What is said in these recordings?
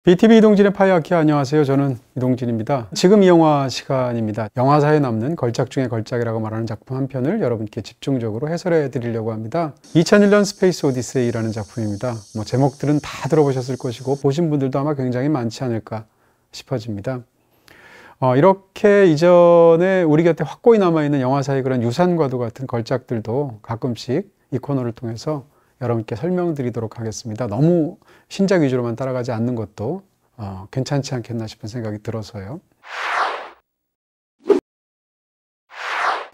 BTV 이동진의 파이어키 안녕하세요. 저는 이동진입니다. 지금 이 영화 시간입니다. 영화사에 남는 걸작 중의 걸작이라고 말하는 작품 한 편을 여러분께 집중적으로 해설해 드리려고 합니다. 2001년 스페이스 오디세이라는 작품입니다. 제목들은 다 들어보셨을 것이고 보신 분들도 아마 굉장히 많지 않을까 싶어집니다. 이렇게 이전에 우리 곁에 확고히 남아있는 영화사의 그런 유산과도 같은 걸작들도 가끔씩 이 코너를 통해서 여러분께 설명드리도록 하겠습니다. 너무 신작 위주로만 따라가지 않는 것도 괜찮지 않겠나 싶은 생각이 들어서요.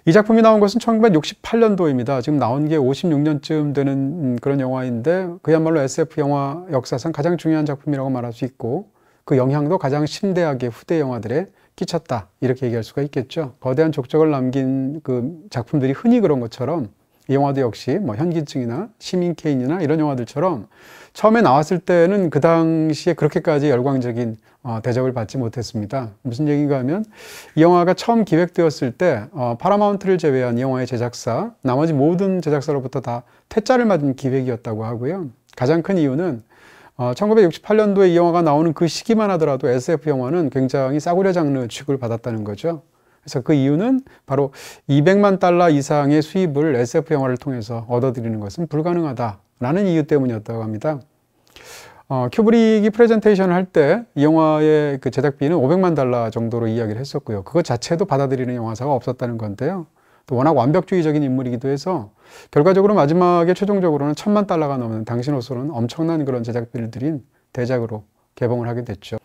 이 작품이 나온 것은 1968년도입니다. 지금 나온 게 56년쯤 되는 그런 영화인데 그야말로 SF 영화 역사상 가장 중요한 작품이라고 말할 수 있고 그 영향도 가장 심대하게 후대 영화들에 끼쳤다 이렇게 얘기할 수가 있겠죠. 거대한 족적을 남긴 그 작품들이 흔히 그런 것처럼 이 영화도 역시 현기증이나 시민 케인이나 이런 영화들처럼 처음에 나왔을 때는 그 당시에 그렇게까지 열광적인 대접을 받지 못했습니다. 무슨 얘기인가 하면 이 영화가 처음 기획되었을 때 파라마운트를 제외한 이 영화의 제작사, 나머지 모든 제작사로부터 다 퇴짜를 맞은 기획이었다고 하고요. 가장 큰 이유는 1968년도에 이 영화가 나오는 그 시기만 하더라도 SF 영화는 굉장히 싸구려 장르 취급을 받았다는 거죠. 그래서 그 이유는 바로 $200만 이상의 수입을 SF 영화를 통해서 얻어들이는 것은 불가능하다라는 이유 때문이었다고 합니다. 큐브릭이 프레젠테이션을 할 때 이 영화의 그 제작비는 $500만 정도로 이야기를 했었고요. 그것 자체도 받아들이는 영화사가 없었다는 건데요. 또 워낙 완벽주의적인 인물이기도 해서 결과적으로 마지막에 최종적으로는 $1000만 넘는 당시로서는 엄청난 그런 제작비를 들인 대작으로 개봉을 하게 됐죠.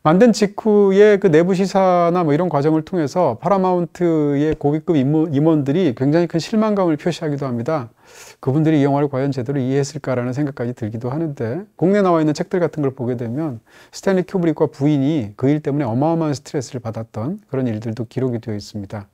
만든 직후에 그 내부 시사나 이런 과정을 통해서 파라마운트의 고위급 임원들이 굉장히 큰 실망감을 표시하기도 합니다. 그분들이 이 영화를 과연 제대로 이해했을까라는 생각까지 들기도 하는데 국내에 나와 있는 책들 같은 걸 보게 되면 스탠리 큐브릭과 부인이 그 일 때문에 어마어마한 스트레스를 받았던 그런 일들도 기록이 되어 있습니다.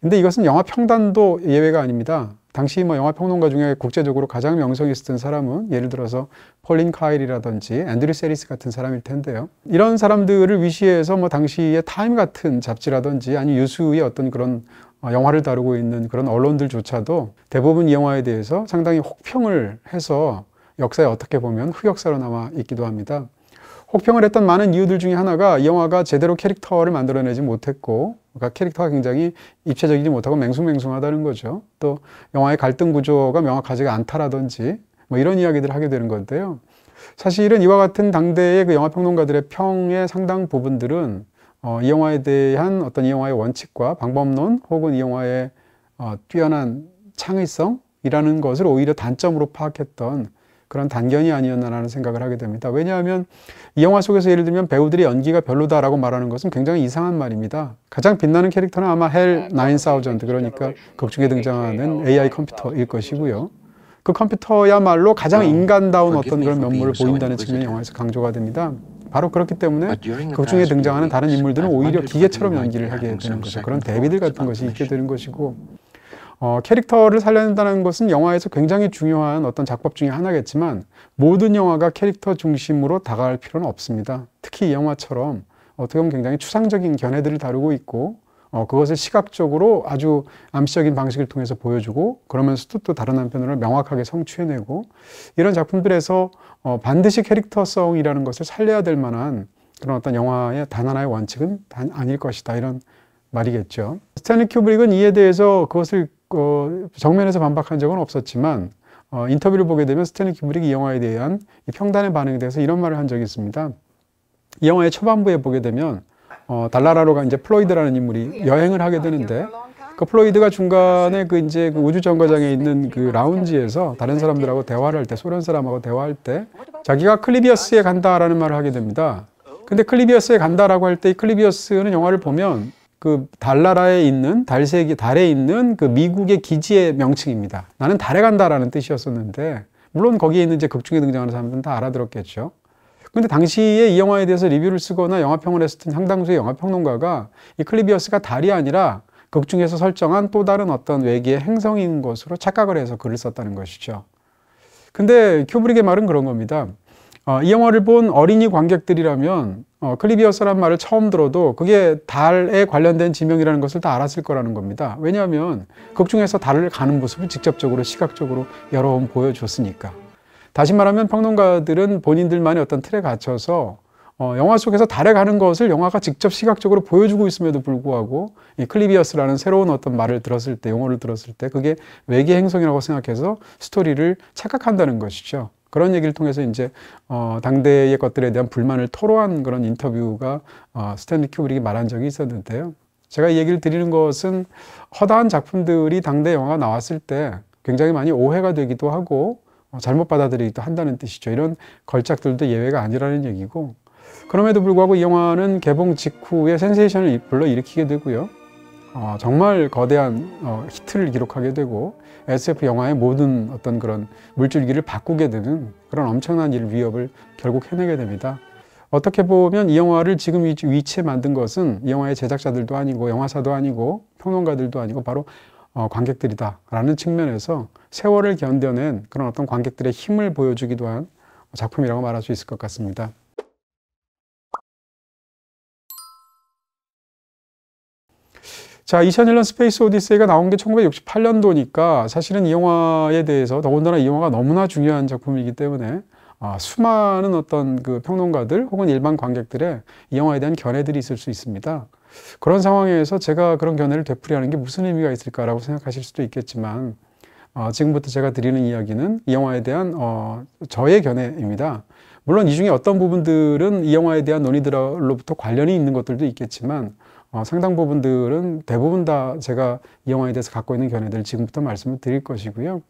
근데 이것은 영화 평단도 예외가 아닙니다. 당시 영화 평론가 중에 국제적으로 가장 명성이 있었던 사람은 예를 들어서 폴린 카일이라든지 앤드류 세리스 같은 사람일 텐데요. 이런 사람들을 위시해서 당시의 타임 같은 잡지라든지 아니면 유수의 어떤 그런 영화를 다루고 있는 그런 언론들조차도 대부분 이 영화에 대해서 상당히 혹평을 해서 역사에 어떻게 보면 흑역사로 남아 있기도 합니다. 혹평을 했던 많은 이유들 중에 하나가 이 영화가 제대로 캐릭터를 만들어내지 못했고 그러니까 캐릭터가 굉장히 입체적이지 못하고 맹숭맹숭하다는 거죠. 또 영화의 갈등 구조가 명확하지가 않다라든지 이런 이야기들을 하게 되는 건데요. 사실은 이와 같은 당대의 그 영화평론가들의 평의 상당 부분들은 이 영화에 대한 어떤 이 영화의 원칙과 방법론 혹은 이 영화의 뛰어난 창의성이라는 것을 오히려 단점으로 파악했던 그런 단견이 아니었나라는 생각을 하게 됩니다. 왜냐하면 이 영화 속에서 예를 들면 배우들의 연기가 별로다라고 말하는 것은 굉장히 이상한 말입니다. 가장 빛나는 캐릭터는 아마 헬 9000, 그러니까 극 중에 등장하는 AI 컴퓨터일 것이고요. 그 컴퓨터야말로 가장 인간다운 어떤 그런 면모를 보인다는 측면이 영화에서 강조가 됩니다. 바로 그렇기 때문에 극 중에 등장하는 다른 인물들은 오히려 기계처럼 연기를 하게 되는 거죠. 그런 대비들 같은 것이 있게 되는 것이고 캐릭터를 살려낸다는 것은 영화에서 굉장히 중요한 어떤 작법 중에 하나겠지만 모든 영화가 캐릭터 중심으로 다가갈 필요는 없습니다. 특히 이 영화처럼 어떻게 보면 굉장히 추상적인 견해들을 다루고 있고 그것을 시각적으로 아주 암시적인 방식을 통해서 보여주고 그러면서도 또 다른 한편으로 명확하게 성취해내고 이런 작품들에서 반드시 캐릭터성이라는 것을 살려야 될 만한 그런 어떤 영화의 단 하나의 원칙은 아닐 것이다 이런 말이겠죠. 스탠리 큐브릭은 이에 대해서 그것을 정면에서 반박한 적은 없었지만 인터뷰를 보게 되면 스탠리 큐브릭이 이 영화에 대한 이 평단의 반응에 대해서 이런 말을 한 적이 있습니다. 이 영화의 초반부에 보게 되면 달나라로 이제 플로이드라는 인물이 여행을 하게 되는데 그 플로이드가 중간에 그 우주 정거장에 있는 그 라운지에서 다른 사람들하고 대화를 할 때 소련 사람하고 대화할 때 자기가 클리비어스에 간다라는 말을 하게 됩니다. 근데 클리비어스에 간다라고 할 때 이 클리비어스는 영화를 보면 그 달나라에 있는 달에 있는 그 미국의 기지의 명칭입니다. 나는 달에 간다라는 뜻이었었는데 물론 거기에 있는 극 중에 등장하는 사람들은 다 알아들었겠죠. 근데 당시에 이 영화에 대해서 리뷰를 쓰거나 영화평을 했었던 상당수의 영화평론가가 이 클리비어스가 달이 아니라 극 중에서 설정한 또 다른 어떤 외계의 행성인 것으로 착각을 해서 글을 썼다는 것이죠. 근데 큐브릭의 말은 그런 겁니다. 이 영화를 본 어린이 관객들이라면 클리비어스라는 말을 처음 들어도 그게 달에 관련된 지명이라는 것을 다 알았을 거라는 겁니다. 왜냐하면 극 중에서 달을 가는 모습을 직접적으로 시각적으로 여러 번 보여줬으니까. 다시 말하면 평론가들은 본인들만의 어떤 틀에 갇혀서 영화 속에서 달에 가는 것을 영화가 직접 시각적으로 보여주고 있음에도 불구하고 이 클리비어스라는 새로운 어떤 말을 들었을 때, 용어를 들었을 때 그게 외계 행성이라고 생각해서 스토리를 착각한다는 것이죠. 그런 얘기를 통해서 이제 당대의 것들에 대한 불만을 토로한 그런 인터뷰가 스탠리 큐브릭이 말한 적이 있었는데요. 제가 이 얘기를 드리는 것은 허다한 작품들이 당대 영화가 나왔을 때 굉장히 많이 오해가 되기도 하고 잘못 받아들이기도 한다는 뜻이죠. 이런 걸작들도 예외가 아니라는 얘기고, 그럼에도 불구하고 이 영화는 개봉 직후에 센세이션을 불러일으키게 되고요. 정말 거대한 히트를 기록하게 되고 SF 영화의 모든 어떤 그런 물줄기를 바꾸게 되는 그런 엄청난 위협을 결국 해내게 됩니다. 어떻게 보면 이 영화를 지금 위치에 만든 것은 이 영화의 제작자들도 아니고 영화사도 아니고 평론가들도 아니고 바로 관객들이다라는 측면에서 세월을 견뎌낸 그런 어떤 관객들의 힘을 보여주기도 한 작품이라고 말할 수 있을 것 같습니다. 자, 2001년 스페이스 오디세이가 나온 게 1968년도니까 사실은 이 영화에 대해서, 더군다나 이 영화가 너무나 중요한 작품이기 때문에 수많은 어떤 그 평론가들 혹은 일반 관객들의 이 영화에 대한 견해들이 있을 수 있습니다. 그런 상황에서 제가 그런 견해를 되풀이하는 게 무슨 의미가 있을까라고 생각하실 수도 있겠지만, 지금부터 제가 드리는 이야기는 이 영화에 대한 저의 견해입니다. 물론 이 중에 어떤 부분들은 이 영화에 대한 논의들로부터 관련이 있는 것들도 있겠지만 상당 부분들은 대부분 다 제가 이 영화에 대해서 갖고 있는 견해들을 지금부터 말씀을 드릴 것이고요.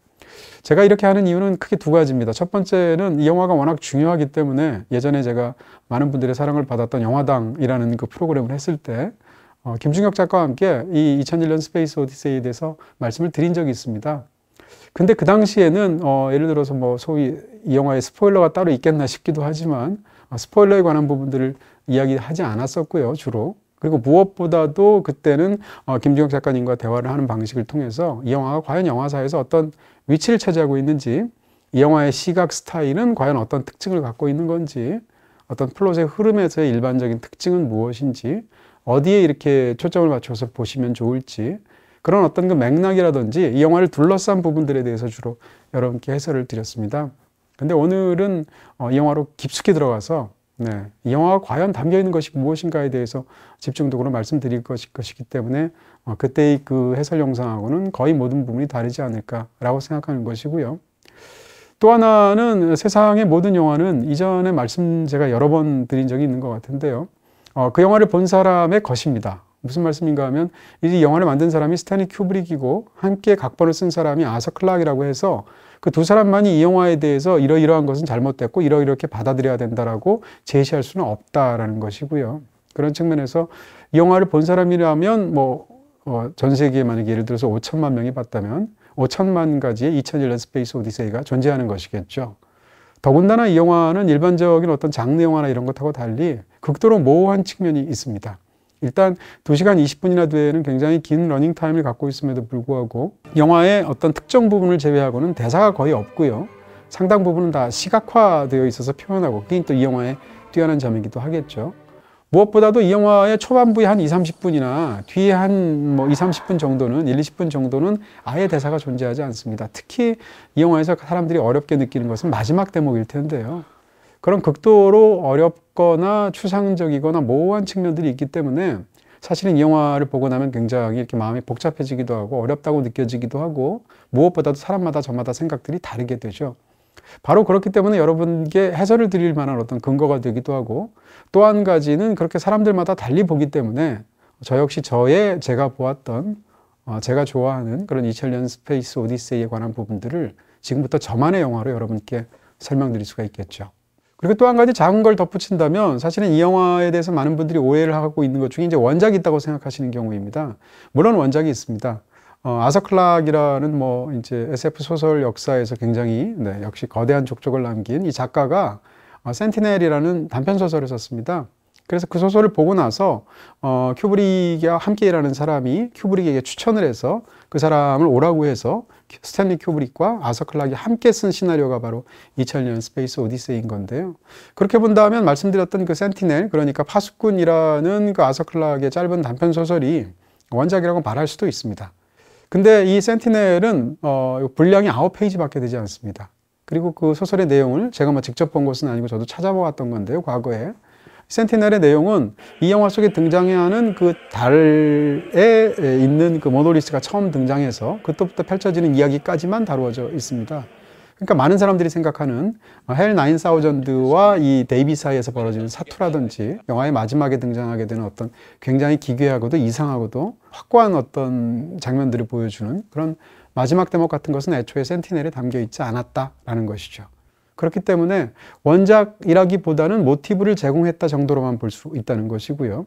제가 이렇게 하는 이유는 크게 두 가지입니다. 첫 번째는 이 영화가 워낙 중요하기 때문에 예전에 제가 많은 분들의 사랑을 받았던 영화당이라는 그 프로그램을 했을 때 김중혁 작가와 함께 이 2001년 스페이스 오디세이에 대해서 말씀을 드린 적이 있습니다. 근데 그 당시에는 예를 들어서 뭐 소위 이 영화에 스포일러가 따로 있겠나 싶기도 하지만 스포일러에 관한 부분들을 이야기하지 않았었고요, 주로. 그리고 무엇보다도 그때는 김중혁 작가님과 대화를 하는 방식을 통해서 이 영화가 과연 영화사에서 어떤 위치를 차지하고 있는지, 이 영화의 시각 스타일은 과연 어떤 특징을 갖고 있는 건지, 어떤 플롯의 흐름에서의 일반적인 특징은 무엇인지, 어디에 이렇게 초점을 맞춰서 보시면 좋을지, 그런 어떤 그 맥락이라든지 이 영화를 둘러싼 부분들에 대해서 주로 여러분께 해설을 드렸습니다. 근데 오늘은 이 영화로 깊숙이 들어가서 이 영화가 과연 담겨있는 것이 무엇인가에 대해서 집중적으로 말씀드릴 것이기 때문에 그때의 그 해설 영상하고는 거의 모든 부분이 다르지 않을까라고 생각하는 것이고요. 또 하나는 세상의 모든 영화는 이전에 말씀 제가 여러 번 드린 적이 있는 것 같은데요. 그 영화를 본 사람의 것입니다. 무슨 말씀인가 하면 이 영화를 만든 사람이 스탠리 큐브릭이고 함께 각본을 쓴 사람이 아서 클락이라고 해서 그 두 사람만이 이 영화에 대해서 이러이러한 것은 잘못됐고 이렇게 받아들여야 된다라고 제시할 수는 없다라는 것이고요. 그런 측면에서 이 영화를 본 사람이라면 전 세계에 만약에 예를 들어서 5천만 명이 봤다면 5천만 가지의 2001년 스페이스 오디세이가 존재하는 것이겠죠. 더군다나 이 영화는 일반적인 어떤 장르 영화나 이런 것하고 달리 극도로 모호한 측면이 있습니다. 일단 2시간 20분이나 되는 굉장히 긴 러닝타임을 갖고 있음에도 불구하고 영화의 어떤 특정 부분을 제외하고는 대사가 거의 없고요. 상당 부분은 다 시각화되어 있어서 표현하고, 그게 또 이 영화의 뛰어난 점이기도 하겠죠. 무엇보다도 이 영화의 초반부에 한 20-30분이나 뒤에 한 20-30분 정도는 1-20분 정도는 아예 대사가 존재하지 않습니다. 특히 이 영화에서 사람들이 어렵게 느끼는 것은 마지막 대목일 텐데요. 그런 극도로 어렵거나 추상적이거나 모호한 측면들이 있기 때문에 사실은 이 영화를 보고 나면 굉장히 이렇게 마음이 복잡해지기도 하고 어렵다고 느껴지기도 하고 무엇보다도 사람마다 저마다 생각들이 다르게 되죠. 바로 그렇기 때문에 여러분께 해설을 드릴 만한 어떤 근거가 되기도 하고, 또 한 가지는 그렇게 사람들마다 달리 보기 때문에 저 역시 제가 보았던 제가 좋아하는 그런 2001년 스페이스 오디세이에 관한 부분들을 지금부터 저만의 영화로 여러분께 설명드릴 수가 있겠죠. 그리고 또 한 가지 작은 걸 덧붙인다면 사실은 이 영화에 대해서 많은 분들이 오해를 하고 있는 것 중에 이제 원작이 있다고 생각하시는 경우입니다. 물론 원작이 있습니다. 아서 클락이라는 이제 SF 소설 역사에서 굉장히 역시 거대한 족적을 남긴 이 작가가 센티넬이라는 단편 소설을 썼습니다. 그래서 그 소설을 보고 나서 큐브릭과 함께 일하는 사람이 큐브릭에게 추천을 해서 그 사람을 오라고 해서 스탠리 큐브릭과 아서 클락이 함께 쓴 시나리오가 바로 2000년 스페이스 오디세이인 건데요. 그렇게 본다면 말씀드렸던 그 센티넬, 그러니까 파수꾼이라는 그 아서 클락의 짧은 단편 소설이 원작이라고 말할 수도 있습니다. 근데 이 센티넬은 분량이 9페이지밖에 되지 않습니다. 그리고 그 소설의 내용을 제가 뭐 직접 본 것은 아니고 저도 찾아보았던 건데요, 과거에. 센티넬의 내용은 이 영화 속에 등장하는 그 달에 있는 그 모노리스가 처음 등장해서 그때부터 펼쳐지는 이야기까지만 다루어져 있습니다. 그러니까 많은 사람들이 생각하는 헬 9000와 이 데이비 사이에서 벌어지는 사투라든지 영화의 마지막에 등장하게 되는 어떤 굉장히 기괴하고도 이상하고도 확고한 어떤 장면들을 보여주는 그런 마지막 대목 같은 것은 애초에 센티넬에 담겨 있지 않았다라는 것이죠. 그렇기 때문에 원작이라기보다는 모티브를 제공했다 정도로만 볼 수 있다는 것이고요.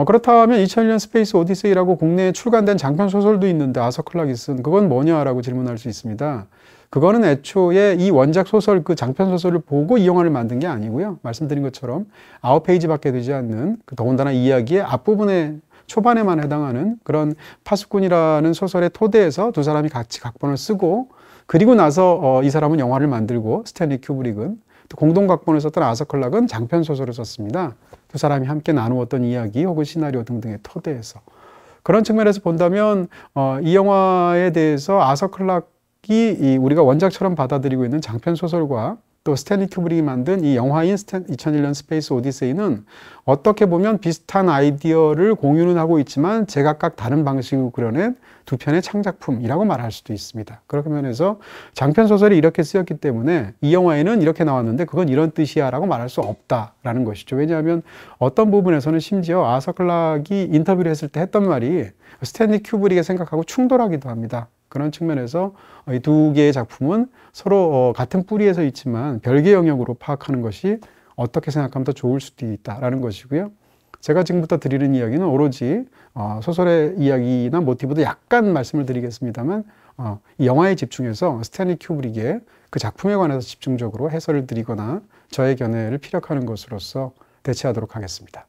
그렇다면 2001년 스페이스 오디세이라고 국내에 출간된 장편 소설도 있는데 아서 클락이 쓴 그건 뭐냐라고 질문할 수 있습니다. 그거는 애초에 이 원작 소설, 그 장편 소설을 보고 이 영화를 만든 게 아니고요. 말씀드린 것처럼 9페이지밖에 되지 않는 더군다나 이야기의 앞부분에 초반에만 해당하는 그런 파수꾼이라는 소설의 토대에서 두 사람이 같이 각본을 쓰고 그리고 나서 이 사람은 영화를 만들고 스탠리 큐브릭은 또 공동 각본을 썼던 아서 클락은 장편 소설을 썼습니다. 두 사람이 함께 나누었던 이야기 혹은 시나리오 등등의 토대에서 그런 측면에서 본다면 이 영화에 대해서 아서 클락이 우리가 원작처럼 받아들이고 있는 장편 소설과 또 스탠리 큐브릭이 만든 이 영화인 2001년 스페이스 오디세이는 어떻게 보면 비슷한 아이디어를 공유는 하고 있지만 제각각 다른 방식으로 그려낸 두 편의 창작품이라고 말할 수도 있습니다. 그렇게 면에서 장편 소설이 이렇게 쓰였기 때문에 이 영화에는 이렇게 나왔는데 그건 이런 뜻이야 라고 말할 수 없다라는 것이죠. 왜냐하면 어떤 부분에서는 심지어 아서 클락이 인터뷰를 했을 때 했던 말이 스탠리 큐브릭의 생각하고 충돌하기도 합니다. 그런 측면에서 이 두 개의 작품은 서로 같은 뿌리에서 있지만 별개 영역으로 파악하는 것이 어떻게 생각하면 더 좋을 수도 있다라는 것이고요. 제가 지금부터 드리는 이야기는 오로지 소설의 이야기나 모티브도 약간 말씀을 드리겠습니다만 이 영화에 집중해서 스탠리 큐브릭의 그 작품에 관해서 집중적으로 해설을 드리거나 저의 견해를 피력하는 것으로서 대체하도록 하겠습니다.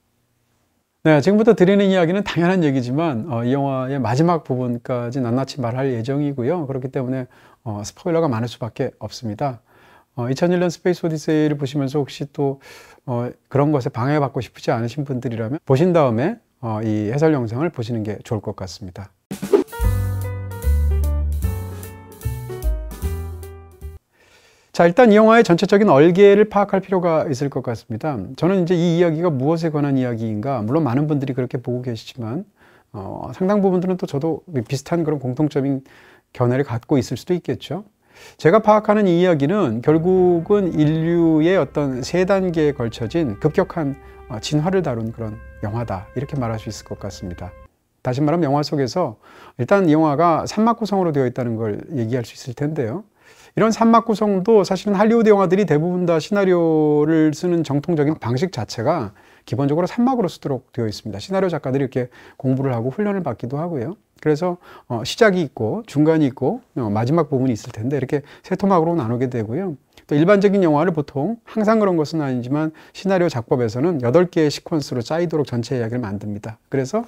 네, 지금부터 드리는 이야기는 당연한 얘기지만 이 영화의 마지막 부분까지 낱낱이 말할 예정이고요. 그렇기 때문에 스포일러가 많을 수밖에 없습니다. 2001년 스페이스 오디세이를 보시면서 혹시 또 그런 것에 방해받고 싶지 않으신 분들이라면 보신 다음에 이 해설 영상을 보시는 게 좋을 것 같습니다. 자, 일단 이 영화의 전체적인 얼개를 파악할 필요가 있을 것 같습니다. 저는 이제 이 이야기가 무엇에 관한 이야기인가, 물론 많은 분들이 그렇게 보고 계시지만 상당 부분들은 또 저도 비슷한 그런 공통적인 견해를 갖고 있을 수도 있겠죠. 제가 파악하는 이 이야기는 결국은 인류의 어떤 세 단계에 걸쳐진 급격한 진화를 다룬 그런 영화다, 이렇게 말할 수 있을 것 같습니다. 다시 말하면 영화 속에서 일단 이 영화가 3막 구성으로 되어 있다는 걸 얘기할 수 있을 텐데요. 이런 3막 구성도 사실은 할리우드 영화들이 대부분 다 시나리오를 쓰는 정통적인 방식 자체가 기본적으로 3막으로 쓰도록 되어 있습니다. 시나리오 작가들이 이렇게 공부를 하고 훈련을 받기도 하고요. 그래서 시작이 있고 중간이 있고 마지막 부분이 있을 텐데 이렇게 세 토막으로 나누게 되고요. 또 일반적인 영화를 보통 항상 그런 것은 아니지만 시나리오 작법에서는 8개의 시퀀스로 짜이도록 전체 이야기를 만듭니다. 그래서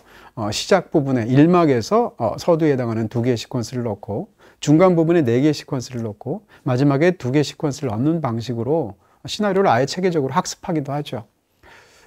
시작 부분에 1막에서 서두에 해당하는 2개의 시퀀스를 넣고 중간 부분에 4개의 시퀀스를 넣고 마지막에 2개의 시퀀스를 넣는 방식으로 시나리오를 아예 체계적으로 학습하기도 하죠.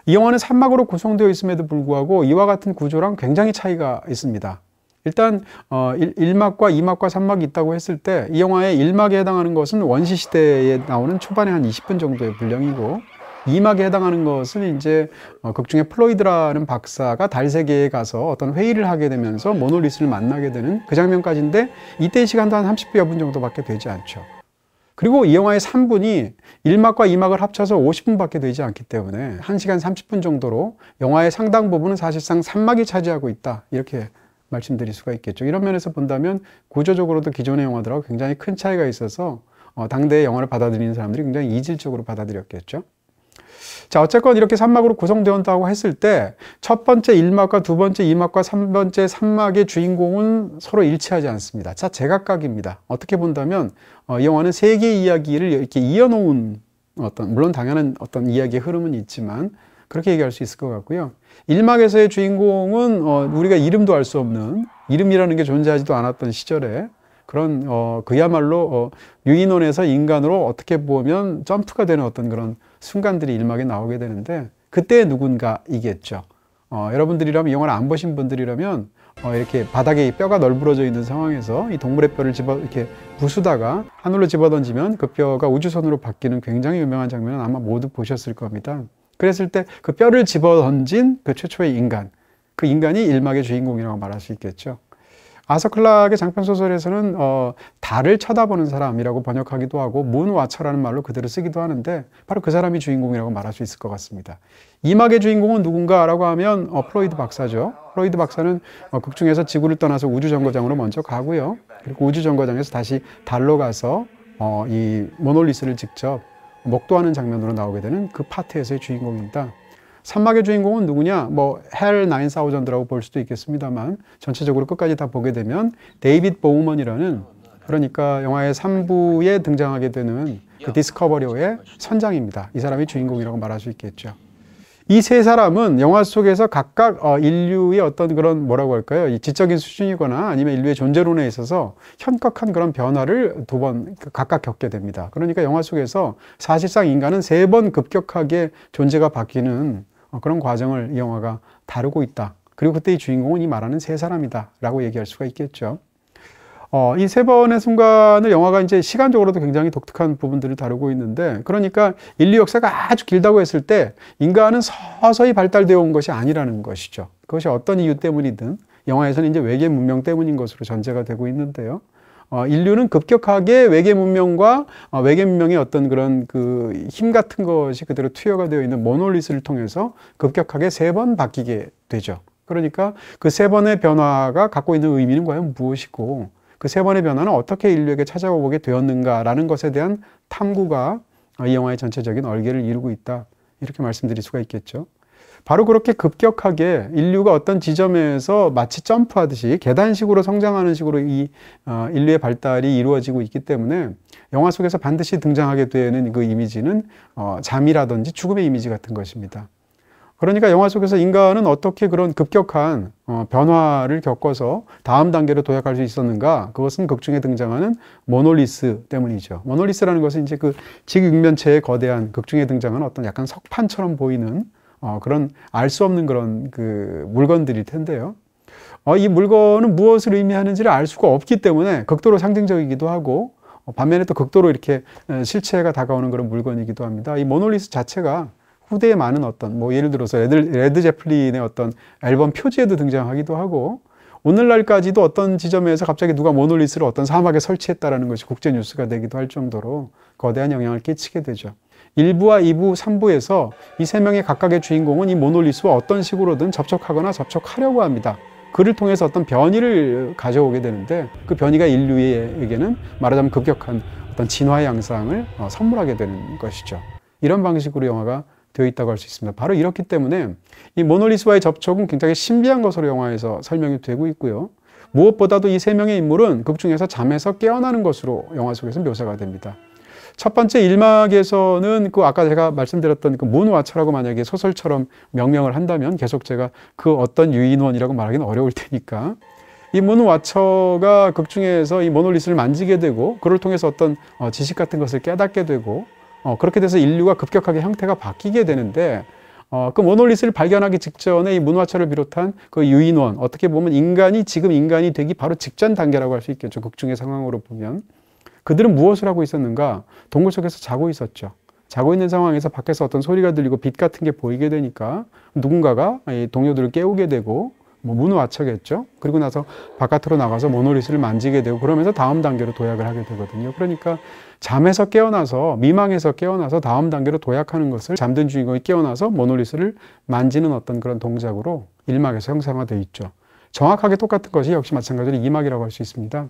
이 영화는 3막으로 구성되어 있음에도 불구하고 이와 같은 구조랑 굉장히 차이가 있습니다. 일단 1막과 2막과 3막이 있다고 했을 때 이 영화의 1막에 해당하는 것은 원시 시대에 나오는 초반에 한 20분 정도의 분량이고 2막에 해당하는 것은 이제 극중에 플로이드라는 박사가 달 세계에 가서 어떤 회의를 하게 되면서 모놀리스를 만나게 되는 그 장면까지인데 이때의 시간도 한 30여 분 정도밖에 되지 않죠. 그리고 이 영화의 3분이 1막과 2막을 합쳐서 50분밖에 되지 않기 때문에 1시간 30분 정도로 영화의 상당 부분은 사실상 3막이 차지하고 있다, 이렇게 말씀드릴 수가 있겠죠. 이런 면에서 본다면 구조적으로도 기존의 영화들하고 굉장히 큰 차이가 있어서 당대의 영화를 받아들이는 사람들이 굉장히 이질적으로 받아들였겠죠. 자, 어쨌건 이렇게 3막으로 구성되었다고 했을 때 첫 번째 1막과 두 번째 2막과 3번째 3막의 주인공은 서로 일치하지 않습니다. 자, 제각각입니다. 어떻게 본다면 이 영화는 세 개의 이야기를 이렇게 이어놓은 물론 당연한 어떤 이야기의 흐름은 있지만 그렇게 얘기할 수 있을 것 같고요. 1막에서의 주인공은 우리가 이름도 알 수 없는, 이름이라는 게 존재하지도 않았던 시절에 그런 그야말로 유인원에서 인간으로 어떻게 보면 점프가 되는 어떤 그런 순간들이 1막에 나오게 되는데 그때의 누군가이겠죠. 여러분들이라면 이 영화를 안 보신 분들이라면 이렇게 바닥에 뼈가 널브러져 있는 상황에서 이 동물의 뼈를 이렇게 부수다가 하늘로 집어던지면 그 뼈가 우주선으로 바뀌는 굉장히 유명한 장면은 아마 모두 보셨을 겁니다. 그랬을 때 그 뼈를 집어던진 그 최초의 인간, 그 인간이 일막의 주인공이라고 말할 수 있겠죠. 아서 클락의 장편 소설에서는 달을 쳐다보는 사람이라고 번역하기도 하고 문와처라는 말로 그대로 쓰기도 하는데 바로 그 사람이 주인공이라고 말할 수 있을 것 같습니다. 이막의 주인공은 누군가라고 하면 플로이드 박사죠. 플로이드 박사는 극 중에서 지구를 떠나서 우주정거장으로 먼저 가고요. 그리고 우주정거장에서 다시 달로 가서 이 모놀리스를 직접 목도하는 장면으로 나오게 되는 그 파트에서의 주인공입니다. 산막의 주인공은 누구냐? 헬 9000라고 볼 수도 있겠습니다만 전체적으로 끝까지 다 보게 되면 데이빗 보우먼이라는, 그러니까 영화의 3부에 등장하게 되는 그 디스커버리의 선장입니다. 이 사람이 주인공이라고 말할 수 있겠죠. 이 세 사람은 영화 속에서 각각 인류의 어떤 그런 뭐라고 할까요? 이 지적인 수준이거나 아니면 인류의 존재론에 있어서 현격한 그런 변화를 두 번 각각 겪게 됩니다. 그러니까 영화 속에서 사실상 인간은 3번 급격하게 존재가 바뀌는 그런 과정을 이 영화가 다루고 있다. 그리고 그때 이 주인공은 이 말하는 세 사람이다 라고 얘기할 수가 있겠죠. 이 3번의 순간을 영화가 이제 시간적으로도 굉장히 독특한 부분들을 다루고 있는데, 그러니까 인류 역사가 아주 길다고 했을 때 인간은 서서히 발달되어 온 것이 아니라는 것이죠. 그것이 어떤 이유 때문이든 영화에서는 이제 외계 문명 때문인 것으로 전제가 되고 있는데요. 인류는 급격하게 외계 문명과 외계 문명의 어떤 그런 그 힘 같은 것이 그대로 투여가 되어 있는 모놀리스를 통해서 급격하게 3번 바뀌게 되죠. 그러니까 그 3번의 변화가 갖고 있는 의미는 과연 무엇이고, 그 3번의 변화는 어떻게 인류에게 찾아오게 되었는가라는 것에 대한 탐구가 이 영화의 전체적인 얼개를 이루고 있다. 이렇게 말씀드릴 수가 있겠죠. 바로 그렇게 급격하게 인류가 어떤 지점에서 마치 점프하듯이 계단식으로 성장하는 식으로 이 인류의 발달이 이루어지고 있기 때문에 영화 속에서 반드시 등장하게 되는 그 이미지는 잠이라든지 죽음의 이미지 같은 것입니다. 그러니까 영화 속에서 인간은 어떻게 그런 급격한 변화를 겪어서 다음 단계로 도약할 수 있었는가? 그것은 극 중에 등장하는 모놀리스 때문이죠. 모놀리스라는 것은 이제 그 지육면체의 거대한 극 중에 등장하는 어떤 약간 석판처럼 보이는 그런 알 수 없는 그런 그 물건들일 텐데요. 이 물건은 무엇을 의미하는지를 알 수가 없기 때문에 극도로 상징적이기도 하고, 반면에 또 극도로 이렇게 실체가 다가오는 그런 물건이기도 합니다. 이 모놀리스 자체가 후대에 많은 어떤 예를 들어서 레드 제플린의 어떤 앨범 표지에도 등장하기도 하고, 오늘날까지도 어떤 지점에서 갑자기 누가 모놀리스를 어떤 사막에 설치했다라는 것이 국제 뉴스가 되기도 할 정도로 거대한 영향을 끼치게 되죠. 1부와 2부, 3부에서 이 3명의 각각의 주인공은 이 모놀리스와 어떤 식으로든 접촉하거나 접촉하려고 합니다. 그를 통해서 어떤 변이를 가져오게 되는데, 그 변이가 인류에게는 말하자면 급격한 어떤 진화의 양상을 선물하게 되는 것이죠. 이런 방식으로 영화가 되어 있다고 할 수 있습니다. 바로 이렇기 때문에 이 모놀리스와의 접촉은 굉장히 신비한 것으로 영화에서 설명이 되고 있고요. 무엇보다도 이 3명의 인물은 극 중에서 잠에서 깨어나는 것으로 영화 속에서 묘사가 됩니다. 첫 번째 1막에서는 그 아까 제가 말씀드렸던 그 문와처라고 만약에 소설처럼 명명을 한다면 계속 제가 그 어떤 유인원이라고 말하기는 어려울 테니까, 이 문와처가 극 중에서 이 모놀리스를 만지게 되고 그를 통해서 어떤 지식 같은 것을 깨닫게 되고, 그렇게 돼서 인류가 급격하게 형태가 바뀌게 되는데, 그 모놀리스를 발견하기 직전에 이 문화처를 비롯한 그 유인원, 어떻게 보면 지금 인간이 되기 바로 직전 단계라고 할 수 있겠죠. 극중의 상황으로 보면. 그들은 무엇을 하고 있었는가? 동굴 속에서 자고 있었죠. 자고 있는 상황에서 밖에서 어떤 소리가 들리고 빛 같은 게 보이게 되니까 누군가가 이 동료들을 깨우게 되고, 문화처겠죠. 그리고 나서 바깥으로 나가서 모놀리스를 만지게 되고, 그러면서 다음 단계로 도약을 하게 되거든요. 그러니까 잠에서 깨어나서, 미망에서 깨어나서 다음 단계로 도약하는 것을 잠든 주인공이 깨어나서 모놀리스를 만지는 어떤 그런 동작으로 1막에서 형상화되어 있죠. 정확하게 똑같은 것이 역시 마찬가지로 2막이라고 할 수 있습니다.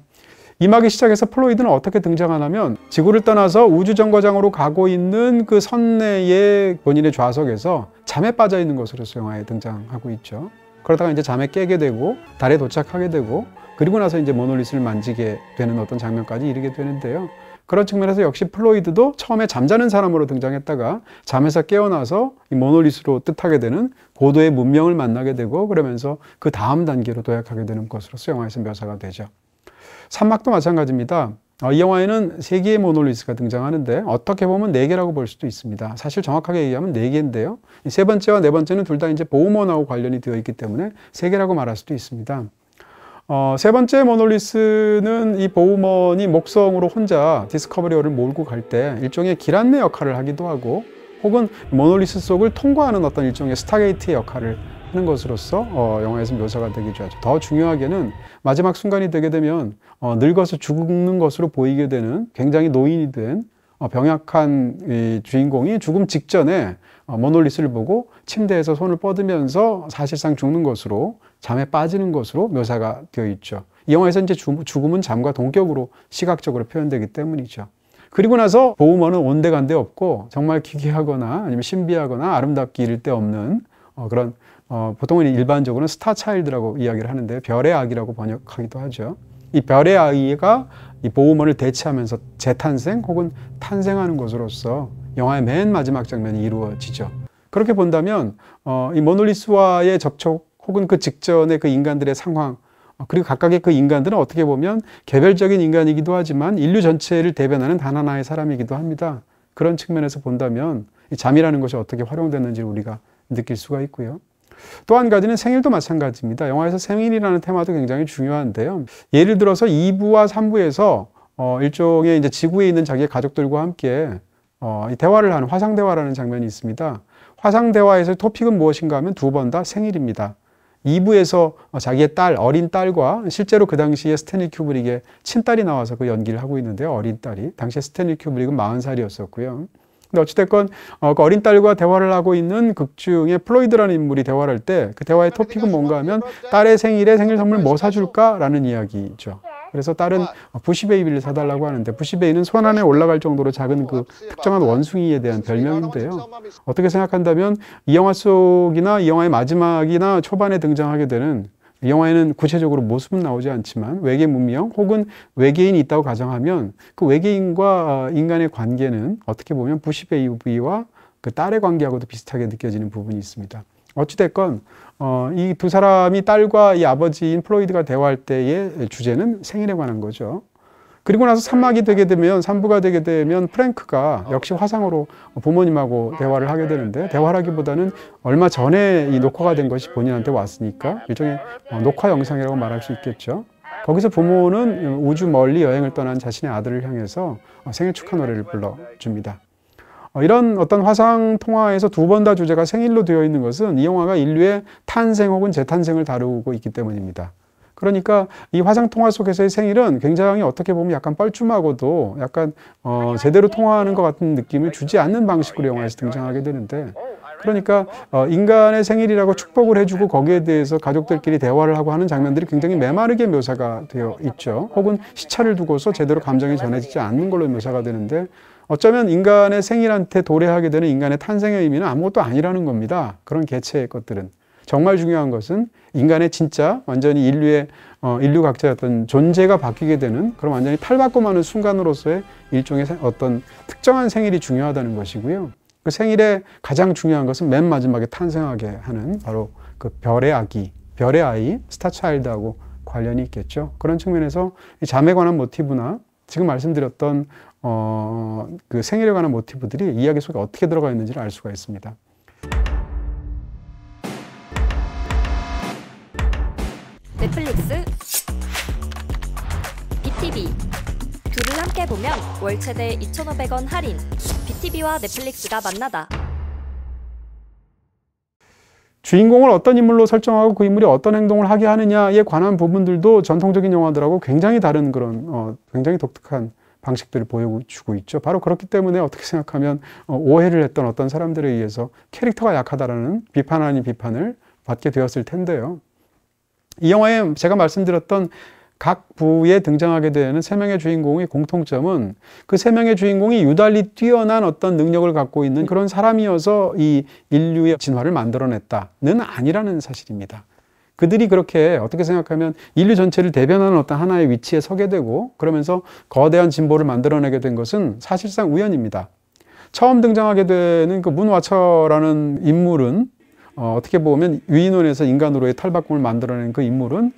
2막이 시작해서 플로이드는 어떻게 등장하냐면, 지구를 떠나서 우주정거장으로 가고 있는 그 선내의 본인의 좌석에서 잠에 빠져 있는 것으로서 영화에 등장하고 있죠. 그러다가 이제 잠에 깨게 되고 달에 도착하게 되고, 그리고 나서 이제 모놀리스를 만지게 되는 어떤 장면까지 이르게 되는데요. 그런 측면에서 역시 플로이드도 처음에 잠자는 사람으로 등장했다가 잠에서 깨어나서 이 모놀리스로 뜻하게 되는 고도의 문명을 만나게 되고, 그러면서 그 다음 단계로 도약하게 되는 것으로서 영화에서 묘사가 되죠. 3막도 마찬가지입니다. 이 영화에는 3개의 모놀리스가 등장하는데 어떻게 보면 4개라고 볼 수도 있습니다. 사실 정확하게 얘기하면 4개인데요. 이 3번째와 4번째는 둘 다 이제 보우먼하고 관련이 되어 있기 때문에 3개라고 말할 수도 있습니다. 세 번째 모놀리스는 이 보우먼이 목성으로 혼자 디스커버리어를 몰고 갈 때 일종의 길 안내 역할을 하기도 하고, 혹은 모놀리스 속을 통과하는 어떤 일종의 스타게이트의 역할을 하는 것으로서 영화에서 묘사가 되기도 하죠. 더 중요하게는 마지막 순간이 되게 되면 늙어서 죽는 것으로 보이게 되는, 굉장히 노인이 된 병약한 이 주인공이 죽음 직전에 모놀리스를 보고 침대에서 손을 뻗으면서 사실상 죽는 것으로, 잠에 빠지는 것으로 묘사가 되어 있죠. 이 영화에서 이제 죽음은 잠과 동격으로 시각적으로 표현되기 때문이죠. 그리고 나서 보우먼은 온데간데 없고 정말 기괴하거나 아니면 신비하거나 아름답기 이를 데 없는 그런 보통은 일반적으로는 스타 차일드라고 이야기를 하는데, 별의 아기라고 번역하기도 하죠. 이 별의 아이가 이 보우먼을 대체하면서 재탄생 혹은 탄생하는 것으로서 영화의 맨 마지막 장면이 이루어지죠. 그렇게 본다면 이 모놀리스와의 접촉 혹은 그 직전의 그 인간들의 상황, 그리고 각각의 그 인간들은 어떻게 보면 개별적인 인간이기도 하지만 인류 전체를 대변하는 단 하나의 사람이기도 합니다. 그런 측면에서 본다면 이 잠이라는 것이 어떻게 활용됐는지 우리가 느낄 수가 있고요. 또 한 가지는 생일도 마찬가지입니다. 영화에서 생일이라는 테마도 굉장히 중요한데요. 예를 들어서 2부와 3부에서 일종의 이제 지구에 있는 자기의 가족들과 함께 이 대화를 하는 화상 대화라는 장면이 있습니다. 화상 대화에서 토픽은 무엇인가 하면 두 번 다 생일입니다. 2부에서 자기의 딸, 어린 딸과 실제로 그 당시에 스탠리 큐브릭의 친딸이 나와서 그 연기를 하고 있는데요. 어린 딸이. 당시에 스탠리 큐브릭은 40살이었었고요. 근데 어찌됐건 그 어린 딸과 대화를 하고 있는 극 중에 플로이드라는 인물이 대화를 할 때 그 대화의 토픽은 뭔가 하면 딸의 생일에 생일 선물 뭐 사줄까라는 이야기죠. 그래서 딸은 부시베이비를 사달라고 하는데, 부시베이는 손 안에 올라갈 정도로 작은 그 특정한 원숭이에 대한 별명인데요. 어떻게 생각한다면 이 영화 속이나 이 영화의 마지막이나 초반에 등장하게 되는, 이 영화에는 구체적으로 모습은 나오지 않지만 외계 문명 혹은 외계인이 있다고 가정하면 그 외계인과 인간의 관계는 어떻게 보면 부시베이비와 그 딸의 관계하고도 비슷하게 느껴지는 부분이 있습니다. 어찌됐건 이 두 사람이 딸과 이 아버지인 플로이드가 대화할 때의 주제는 생일에 관한 거죠. 그리고 나서 3막이 되게 되면, 3부가 되게 되면 프랭크가 역시 화상으로 부모님하고 대화를 하게 되는데, 대화라기보다는 얼마 전에 이 녹화가 된 것이 본인한테 왔으니까 일종의 녹화 영상이라고 말할 수 있겠죠. 거기서 부모는 우주 멀리 여행을 떠난 자신의 아들을 향해서 생일 축하 노래를 불러줍니다. 이런 어떤 화상 통화에서 두 번 다 주제가 생일로 되어 있는 것은 이 영화가 인류의 탄생 혹은 재탄생을 다루고 있기 때문입니다. 그러니까 이 화상 통화 속에서의 생일은 굉장히 어떻게 보면 약간 뻘쭘하고도 약간 제대로 통화하는 것 같은 느낌을 주지 않는 방식으로 영화에서 등장하게 되는데, 그러니까 인간의 생일이라고 축복을 해주고 거기에 대해서 가족들끼리 대화를 하고 하는 장면들이 굉장히 메마르게 묘사가 되어 있죠. 혹은 시차를 두고서 제대로 감정이 전해지지 않는 걸로 묘사가 되는데, 어쩌면 인간의 생일한테 도래하게 되는 인간의 탄생의 의미는 아무것도 아니라는 겁니다. 그런 개체의 것들은. 정말 중요한 것은 인간의 진짜 완전히 인류 각자의 어떤 존재가 바뀌게 되는 그런 완전히 탈바꿈 하는 순간으로서의 일종의 어떤 특정한 생일이 중요하다는 것이고요. 그 생일에 가장 중요한 것은 맨 마지막에 탄생하게 하는 바로 그 별의 아기, 별의 아이, 스타 차일드하고 관련이 있겠죠. 그런 측면에서 이 잠에 관한 모티브나 지금 말씀드렸던 그 생일에 관한 모티브들이 이야기 속에 어떻게 들어가 있는지를 알 수가 있습니다. 넷플릭스, BTV 둘을 함께 보면 월 최대 2,500원 할인. BTV와 넷플릭스가 만나다. 주인공을 어떤 인물로 설정하고 그 인물이 어떤 행동을 하게 하느냐에 관한 부분들도 전통적인 영화들하고 굉장히 다른 그런 굉장히 독특한 방식들을 보여주고 있죠. 바로 그렇기 때문에 어떻게 생각하면 오해를 했던 어떤 사람들에 의해서 캐릭터가 약하다라는 비판 아닌 비판을 받게 되었을 텐데요. 이 영화에 제가 말씀드렸던 각 부에 등장하게 되는 세 명의 주인공의 공통점은 그 세 명의 주인공이 유달리 뛰어난 어떤 능력을 갖고 있는 그런 사람이어서 이 인류의 진화를 만들어냈다는 아니라는 사실입니다. 그들이 그렇게 어떻게 생각하면 인류 전체를 대변하는 어떤 하나의 위치에 서게 되고 그러면서 거대한 진보를 만들어내게 된 것은 사실상 우연입니다. 처음 등장하게 되는 그 문와처라는 인물은 어떻게 보면 유인원에서 인간으로의 탈바꿈을 만들어낸 그 인물은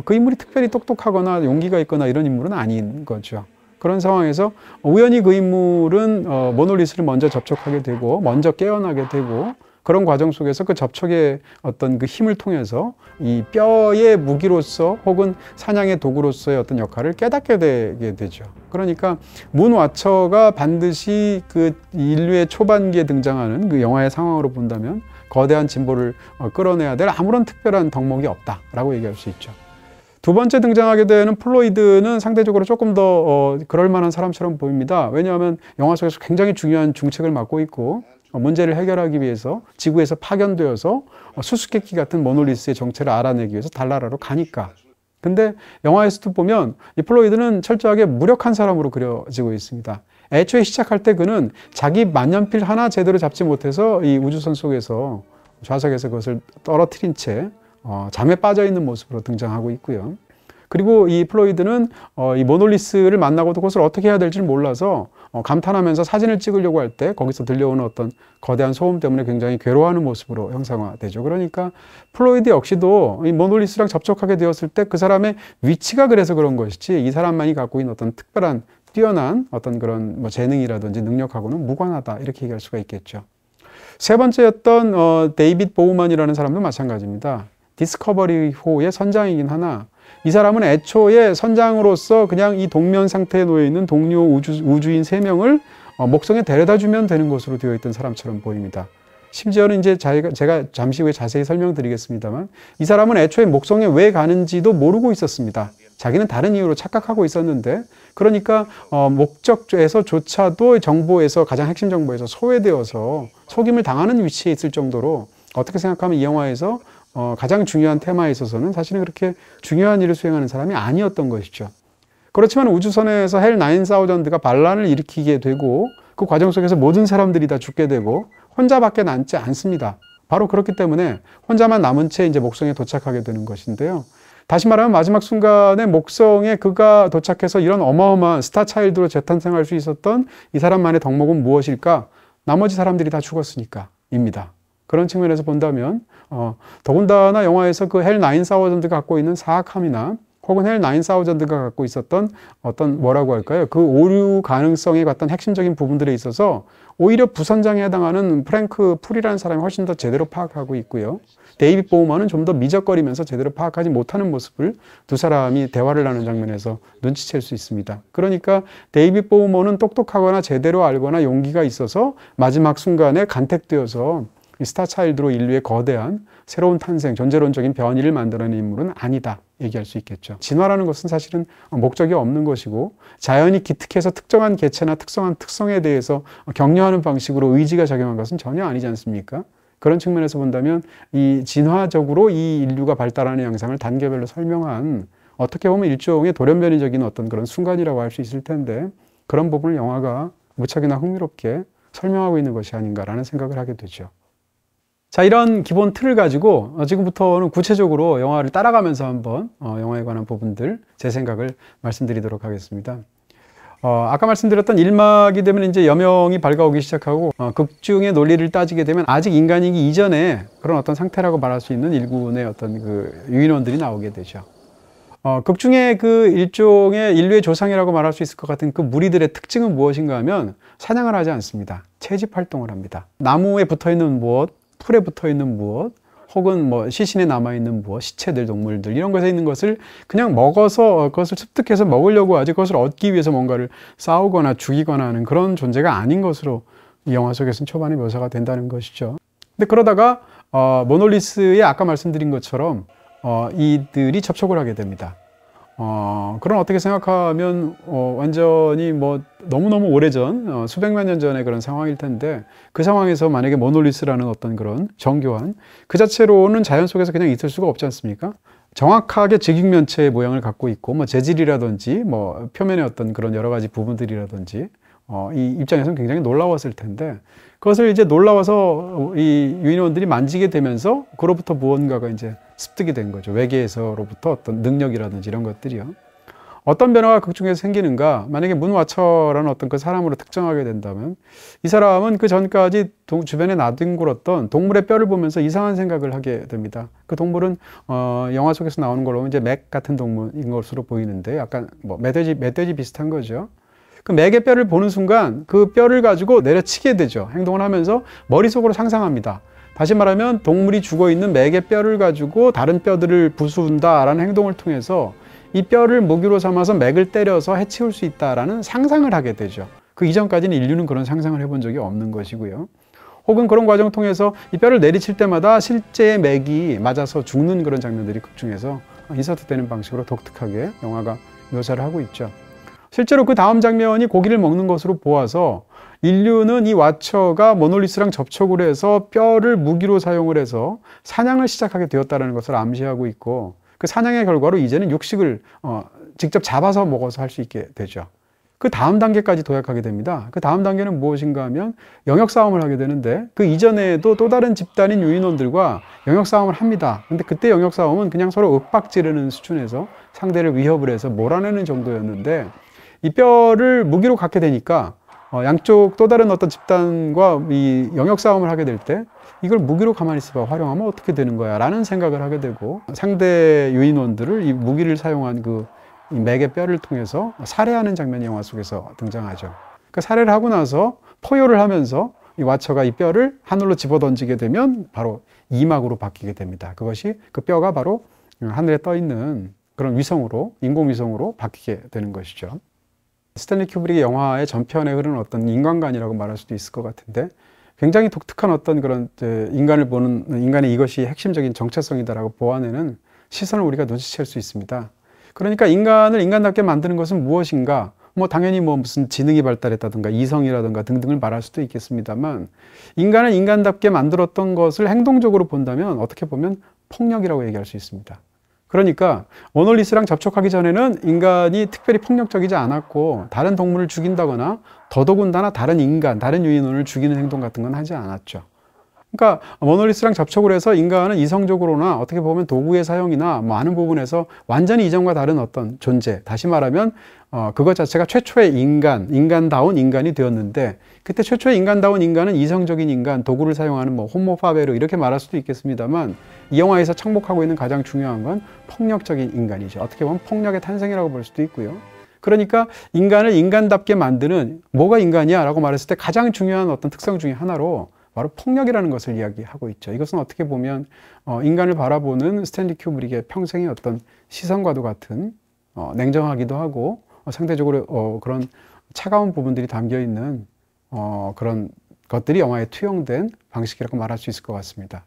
그 인물이 특별히 똑똑하거나 용기가 있거나 이런 인물은 아닌 거죠. 그런 상황에서 우연히 그 인물은 모놀리스를 먼저 접촉하게 되고 먼저 깨어나게 되고 그런 과정 속에서 그 접촉의 어떤 그 힘을 통해서 이 뼈의 무기로서 혹은 사냥의 도구로서의 어떤 역할을 깨닫게 되게 되죠. 그러니까 문 와처가 반드시 그 인류의 초반기에 등장하는 그 영화의 상황으로 본다면 거대한 진보를 끌어내야 될 아무런 특별한 덕목이 없다라고 얘기할 수 있죠. 두 번째 등장하게 되는 플로이드는 상대적으로 조금 더 그럴 만한 사람처럼 보입니다. 왜냐하면 영화 속에서 굉장히 중요한 중책을 맡고 있고 문제를 해결하기 위해서 지구에서 파견되어서 수수께끼 같은 모놀리스의 정체를 알아내기 위해서 달나라로 가니까. 근데 영화에서도 보면 이 플로이드는 철저하게 무력한 사람으로 그려지고 있습니다. 애초에 시작할 때 그는 자기 만년필 하나 제대로 잡지 못해서 이 우주선 속에서 좌석에서 그것을 떨어뜨린 채 잠에 빠져 있는 모습으로 등장하고 있고요. 그리고 이 플로이드는 이 모놀리스를 만나고도 그것을 어떻게 해야 될지 몰라서 감탄하면서 사진을 찍으려고 할 때 거기서 들려오는 어떤 거대한 소음 때문에 굉장히 괴로워하는 모습으로 형상화되죠. 그러니까 플로이드 역시도 이 모놀리스랑 접촉하게 되었을 때 그 사람의 위치가 그래서 그런 것이지 이 사람만이 갖고 있는 어떤 특별한 뛰어난 어떤 그런 뭐 재능이라든지 능력하고는 무관하다 이렇게 얘기할 수가 있겠죠. 세 번째였던 데이빗 보우만이라는 사람도 마찬가지입니다. 디스커버리호의 선장이긴 하나 이 사람은 애초에 선장으로서 그냥 이 동면 상태에 놓여 있는 동료 우주인 3명을 목성에 데려다 주면 되는 것으로 되어 있던 사람처럼 보입니다. 심지어는 이제 제가 잠시 후에 자세히 설명드리겠습니다만 이 사람은 애초에 목성에 왜 가는지도 모르고 있었습니다. 자기는 다른 이유로 착각하고 있었는데 그러니까 목적에서조차도 정보에서 가장 핵심 정보에서 소외되어서 속임을 당하는 위치에 있을 정도로 어떻게 생각하면 이 영화에서 가장 중요한 테마에 있어서는 사실은 그렇게 중요한 일을 수행하는 사람이 아니었던 것이죠. 그렇지만 우주선에서 헬 9000가 반란을 일으키게 되고 그 과정 속에서 모든 사람들이 다 죽게 되고 혼자밖에 남지 않습니다. 바로 그렇기 때문에 혼자만 남은 채 이제 목성에 도착하게 되는 것인데요. 다시 말하면 마지막 순간에 목성에 그가 도착해서 이런 어마어마한 스타 차일드로 재탄생할 수 있었던 이 사람만의 덕목은 무엇일까? 나머지 사람들이 다 죽었으니까입니다. 그런 측면에서 본다면 더군다나 영화에서 그 헬 9000가 갖고 있는 사악함이나 혹은 헬 9000가 갖고 있었던 어떤 뭐라고 할까요? 그 오류 가능성에 갖던 핵심적인 부분들에 있어서 오히려 부선장에 해당하는 프랭크 풀이라는 사람이 훨씬 더 제대로 파악하고 있고요. 데이빗 보우만은 좀 더 미적거리면서 제대로 파악하지 못하는 모습을 두 사람이 대화를 나누는 장면에서 눈치챌 수 있습니다. 그러니까 데이빗 보우만은 똑똑하거나 제대로 알거나 용기가 있어서 마지막 순간에 간택되어서 이 스타 차일드로 인류의 거대한 새로운 탄생, 존재론적인 변이를 만들어낸 인물은 아니다 얘기할 수 있겠죠. 진화라는 것은 사실은 목적이 없는 것이고 자연이 기특해서 특정한 개체나 특성한 특성에 대해서 격려하는 방식으로 의지가 작용한 것은 전혀 아니지 않습니까? 그런 측면에서 본다면 이 진화적으로 이 인류가 발달하는 양상을 단계별로 설명한 어떻게 보면 일종의 돌연변이적인 어떤 그런 순간이라고 할 수 있을 텐데 그런 부분을 영화가 무척이나 흥미롭게 설명하고 있는 것이 아닌가라는 생각을 하게 되죠. 자, 이런 기본 틀을 가지고 지금부터는 구체적으로 영화를 따라가면서 한번 영화에 관한 부분들 제 생각을 말씀드리도록 하겠습니다. 아까 말씀드렸던 1막이 되면 이제 여명이 밝아오기 시작하고 극중의 논리를 따지게 되면 아직 인간이기 이전에 그런 어떤 상태라고 말할 수 있는 일군의 어떤 그 유인원들이 나오게 되죠. 극중의 그 일종의 인류의 조상이라고 말할 수 있을 것 같은 그 무리들의 특징은 무엇인가 하면 사냥을 하지 않습니다. 채집 활동을 합니다. 나무에 붙어 있는 무엇, 풀에 붙어 있는 무엇, 혹은 뭐 시신에 남아있는 무엇, 시체들, 동물들 이런 것에 있는 것을 그냥 먹어서 그것을 습득해서 먹으려고 하지 그것을 얻기 위해서 뭔가를 싸우거나 죽이거나 하는 그런 존재가 아닌 것으로 이 영화 속에서는 초반에 묘사가 된다는 것이죠. 근데 그러다가 모놀리스에 아까 말씀드린 것처럼 이들이 접촉을 하게 됩니다. 그럼 어떻게 생각하면 완전히 뭐 너무너무 오래전 수백만 년 전의 그런 상황일 텐데 그 상황에서 만약에 모놀리스라는 어떤 그런 정교한 그 자체로는 자연 속에서 그냥 있을 수가 없지 않습니까? 정확하게 직육면체의 모양을 갖고 있고 뭐 재질이라든지 뭐 표면의 어떤 그런 여러 가지 부분들이라든지 이 입장에서는 굉장히 놀라웠을 텐데 그것을 이제 놀라워서 이 유인원들이 만지게 되면서 그로부터 무언가가 이제 습득이 된 거죠. 외계에서로부터 어떤 능력이라든지 이런 것들이요. 어떤 변화가 극중에서 생기는가? 만약에 문와처라는 어떤 그 사람으로 특정하게 된다면 이 사람은 그 전까지 주변에 나뒹굴었던 동물의 뼈를 보면서 이상한 생각을 하게 됩니다. 그 동물은 영화 속에서 나오는 걸로 이제 맥 같은 동물인 것으로 보이는데 약간 뭐 멧돼지 비슷한 거죠. 그 맥의 뼈를 보는 순간 그 뼈를 가지고 내려치게 되죠. 행동을 하면서 머릿속으로 상상합니다. 다시 말하면 동물이 죽어있는 맥의 뼈를 가지고 다른 뼈들을 부수운다라는 행동을 통해서 이 뼈를 무기로 삼아서 맥을 때려서 해치울 수 있다라는 상상을 하게 되죠. 그 이전까지는 인류는 그런 상상을 해본 적이 없는 것이고요. 혹은 그런 과정을 통해서 이 뼈를 내리칠 때마다 실제의 맥이 맞아서 죽는 그런 장면들이 극중에서 인서트되는 방식으로 독특하게 영화가 묘사를 하고 있죠. 실제로 그 다음 장면이 고기를 먹는 것으로 보아서 인류는 이 와처가 모놀리스랑 접촉을 해서 뼈를 무기로 사용을 해서 사냥을 시작하게 되었다는 것을 암시하고 있고, 그 사냥의 결과로 이제는 육식을 직접 잡아서 먹어서 할 수 있게 되죠. 그 다음 단계까지 도약하게 됩니다. 그 다음 단계는 무엇인가 하면 영역 싸움을 하게 되는데, 그 이전에도 또 다른 집단인 유인원들과 영역 싸움을 합니다. 근데 그때 영역 싸움은 그냥 서로 윽박지르는 수준에서 상대를 위협을 해서 몰아내는 정도였는데, 이 뼈를 무기로 갖게 되니까 양쪽 또 다른 어떤 집단과 이 영역 싸움을 하게 될 때 이걸 무기로 가만히 있어봐 활용하면 어떻게 되는 거야 라는 생각을 하게 되고, 상대 유인원들을 이 무기를 사용한 그 이 맥의 뼈를 통해서 살해하는 장면이 영화 속에서 등장하죠. 그 살해를 하고 나서 포효를 하면서 이 와처가 이 뼈를 하늘로 집어 던지게 되면 바로 이막으로 바뀌게 됩니다. 그것이 그 뼈가 바로 하늘에 떠 있는 그런 위성으로, 인공위성으로 바뀌게 되는 것이죠. 스탠리 큐브릭의 영화의 전편에 흐르는 어떤 인간관이라고 말할 수도 있을 것 같은데, 굉장히 독특한 어떤 그런 인간을 보는, 인간의 이것이 핵심적인 정체성이다라고 보아내는 시선을 우리가 눈치챌 수 있습니다. 그러니까 인간을 인간답게 만드는 것은 무엇인가? 당연히 무슨 지능이 발달했다든가 이성이라든가 등등을 말할 수도 있겠습니다만, 인간을 인간답게 만들었던 것을 행동적으로 본다면 어떻게 보면 폭력이라고 얘기할 수 있습니다. 그러니까 모놀리스랑 접촉하기 전에는 인간이 특별히 폭력적이지 않았고, 다른 동물을 죽인다거나 더더군다나 다른 인간, 다른 유인원을 죽이는 행동 같은 건 하지 않았죠. 그러니까 모놀리스랑 접촉을 해서 인간은 이성적으로나 어떻게 보면 도구의 사용이나 많은 부분에서 완전히 이전과 다른 어떤 존재, 다시 말하면 그것 자체가 최초의 인간다운 인간이 되었는데, 그때 최초의 인간다운 인간은 이성적인 인간, 도구를 사용하는 호모 파베르 이렇게 말할 수도 있겠습니다만, 이 영화에서 착목하고 있는 가장 중요한 건 폭력적인 인간이죠. 어떻게 보면 폭력의 탄생이라고 볼 수도 있고요. 그러니까 인간을 인간답게 만드는 뭐가 인간이야 라고 말했을 때 가장 중요한 어떤 특성 중에 하나로 바로 폭력이라는 것을 이야기하고 있죠. 이것은 어떻게 보면 인간을 바라보는 스탠리 큐브릭의 평생의 어떤 시선과도 같은 냉정하기도 하고 상대적으로 그런 차가운 부분들이 담겨있는 그런 것들이 영화에 투영된 방식이라고 말할 수 있을 것 같습니다.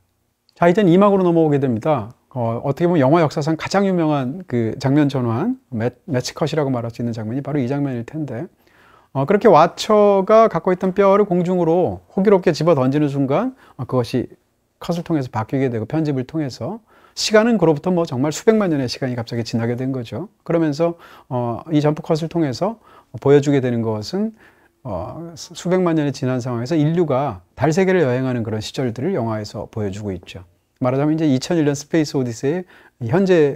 자, 이제는 2막으로 넘어오게 됩니다. 어떻게 보면 영화 역사상 가장 유명한 그 장면 전환, 매치컷이라고 말할 수 있는 장면이 바로 이 장면일 텐데, 그렇게 와처가 갖고 있던 뼈를 공중으로 호기롭게 집어 던지는 순간 그것이 컷을 통해서 바뀌게 되고, 편집을 통해서 시간은 그로부터 정말 수백만 년의 시간이 갑자기 지나게 된 거죠. 그러면서 이 점프 컷을 통해서 보여주게 되는 것은 수백만 년이 지난 상황에서 인류가 달 세계를 여행하는 그런 시절들을 영화에서 보여주고 있죠. 말하자면 이제 2001년 스페이스 오디세이의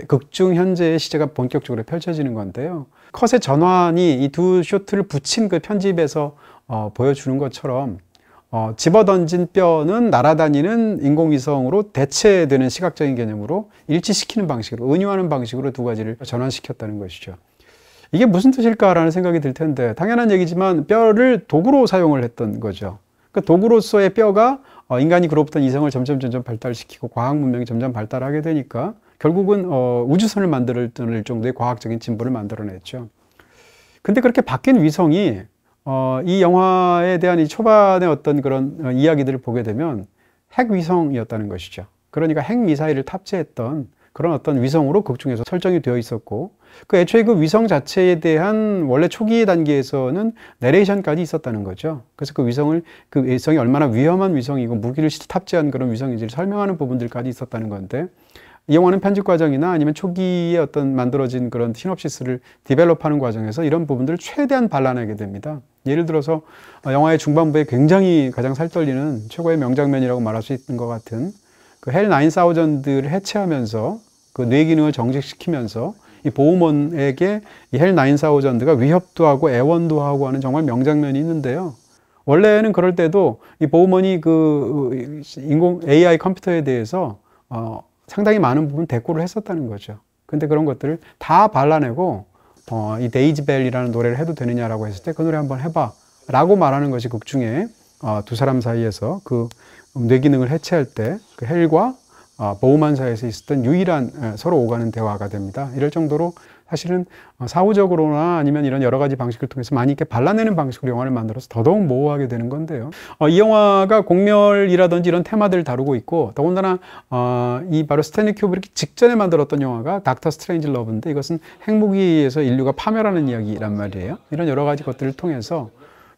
극중 현재의 시제가 본격적으로 펼쳐지는 건데요. 컷의 전환이 이 두 쇼트를 붙인 그 편집에서 보여주는 것처럼 집어던진 뼈는 날아다니는 인공위성으로 대체되는 시각적인 개념으로 일치시키는 방식으로, 은유하는 방식으로 두 가지를 전환시켰다는 것이죠. 이게 무슨 뜻일까라는 생각이 들 텐데, 당연한 얘기지만 뼈를 도구로 사용을 했던 거죠. 그 도구로서의 뼈가 인간이 그로부터 이성을 점점 발달시키고 과학 문명이 점점 발달하게 되니까 결국은 우주선을 만들 정도의 과학적인 진보를 만들어냈죠. 근데 그렇게 바뀐 위성이 이 영화에 대한 이 초반의 어떤 그런 이야기들을 보게 되면 핵위성이었다는 것이죠. 그러니까 핵미사일을 탑재했던 그런 어떤 위성으로 극중에서 설정이 되어 있었고, 그 애초에 그 위성 자체에 대한 원래 초기 단계에서는 내레이션까지 있었다는 거죠. 그래서 그 위성이 얼마나 위험한 위성이고 무기를 탑재한 그런 위성인지를 설명하는 부분들까지 있었다는 건데, 이 영화는 편집 과정이나 아니면 초기에 어떤 만들어진 그런 시놉시스를 디벨롭하는 과정에서 이런 부분들을 최대한 발라내게 됩니다. 예를 들어서 영화의 중반부에 굉장히 가장 살떨리는 최고의 명장면이라고 말할 수 있는 것 같은 그 헬 9000를 해체하면서 그 뇌 기능을 정직시키면서 이 보우먼에게 이 헬 9000가 위협도 하고 애원도 하고 하는 정말 명장면이 있는데요. 원래는 그럴 때도 이 보우먼이 그 인공 AI 컴퓨터에 대해서 상당히 많은 부분 대꾸를 했었다는 거죠. 근데 그런 것들을 다 발라내고 이 데이지벨이라는 노래를 해도 되느냐라고 했을 때 그 노래 한번 해봐 라고 말하는 것이 극중에 두 사람 사이에서 그 뇌 기능을 해체할 때 그 헬과 보우만 사이에서 있었던 유일한 서로 오가는 대화가 됩니다. 이럴 정도로 사실은 사후적으로나 아니면 이런 여러 가지 방식을 통해서 많이 이렇게 발라내는 방식으로 영화를 만들어서 더더욱 모호하게 되는 건데요. 이 영화가 공멸이라든지 이런 테마들을 다루고 있고, 더군다나 이 바로 스탠리 큐브릭이 직전에 만들었던 영화가 닥터 스트레인지 러브인데, 이것은 핵무기에서 인류가 파멸하는 이야기란 말이에요. 이런 여러 가지 것들을 통해서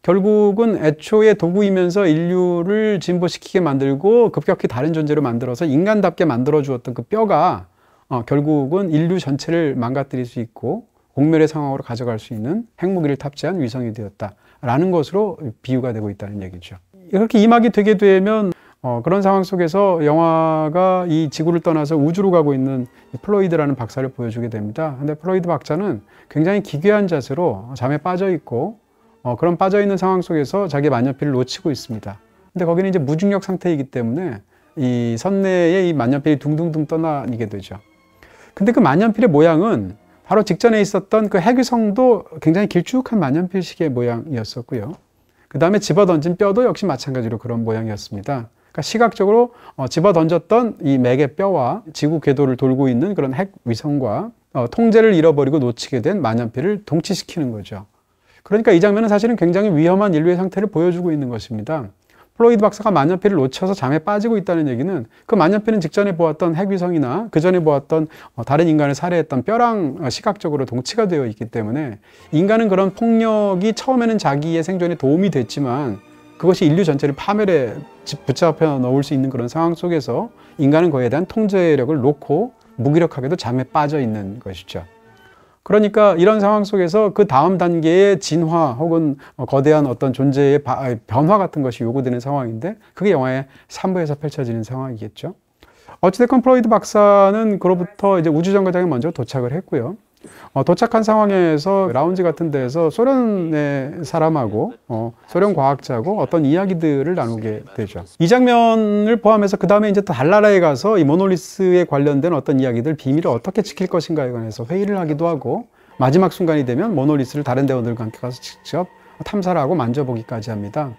결국은 애초에 도구이면서 인류를 진보시키게 만들고 급격히 다른 존재로 만들어서 인간답게 만들어 주었던 그 뼈가 결국은 인류 전체를 망가뜨릴 수 있고 공멸의 상황으로 가져갈 수 있는 핵무기를 탑재한 위성이 되었다라는 것으로 비유가 되고 있다는 얘기죠. 이렇게 이막이 되게 되면 그런 상황 속에서 영화가 이 지구를 떠나서 우주로 가고 있는 플로이드라는 박사를 보여주게 됩니다. 근데 플로이드 박사는 굉장히 기괴한 자세로 잠에 빠져 있고 그런 빠져있는 상황 속에서 자기 만년필을 놓치고 있습니다. 근데 거기는 이제 무중력 상태이기 때문에 이 선내에 이 만년필이 둥둥둥 떠다니게 되죠. 근데 그 만년필의 모양은 바로 직전에 있었던 그 핵위성도 굉장히 길쭉한 만년필식의 모양이었었고요. 그 다음에 집어던진 뼈도 역시 마찬가지로 그런 모양이었습니다. 그러니까 시각적으로 집어던졌던 이 맥의 뼈와 지구 궤도를 돌고 있는 그런 핵위성과 통제를 잃어버리고 놓치게 된 만년필을 동치시키는 거죠. 그러니까 이 장면은 사실은 굉장히 위험한 인류의 상태를 보여주고 있는 것입니다. 플로이드 박사가 만년필을 놓쳐서 잠에 빠지고 있다는 얘기는 그 만년필은 직전에 보았던 핵위성이나 그 전에 보았던 다른 인간을 살해했던 뼈랑 시각적으로 동치가 되어 있기 때문에 인간은 그런 폭력이 처음에는 자기의 생존에 도움이 됐지만 그것이 인류 전체를 파멸에 붙잡혀 놓을 수 있는 그런 상황 속에서 인간은 그에 대한 통제력을 놓고 무기력하게도 잠에 빠져 있는 것이죠. 그러니까 이런 상황 속에서 그 다음 단계의 진화 혹은 거대한 어떤 존재의 변화 같은 것이 요구되는 상황인데 그게 영화의 3부에서 펼쳐지는 상황이겠죠. 어찌됐건 플로이드 박사는 그로부터 이제 우주정거장에 먼저 도착을 했고요. 도착한 상황에서 라운지 같은 데에서 소련의 사람하고 소련 과학자하고 어떤 이야기들을 나누게 되죠. 이 장면을 포함해서 그 다음에 이제 또 달나라에 가서 이 모놀리스에 관련된 어떤 이야기들, 비밀을 어떻게 지킬 것인가에 관해서 회의를 하기도 하고 마지막 순간이 되면 모놀리스를 다른 대원들과 함께 가서 직접 탐사를 하고 만져보기까지 합니다.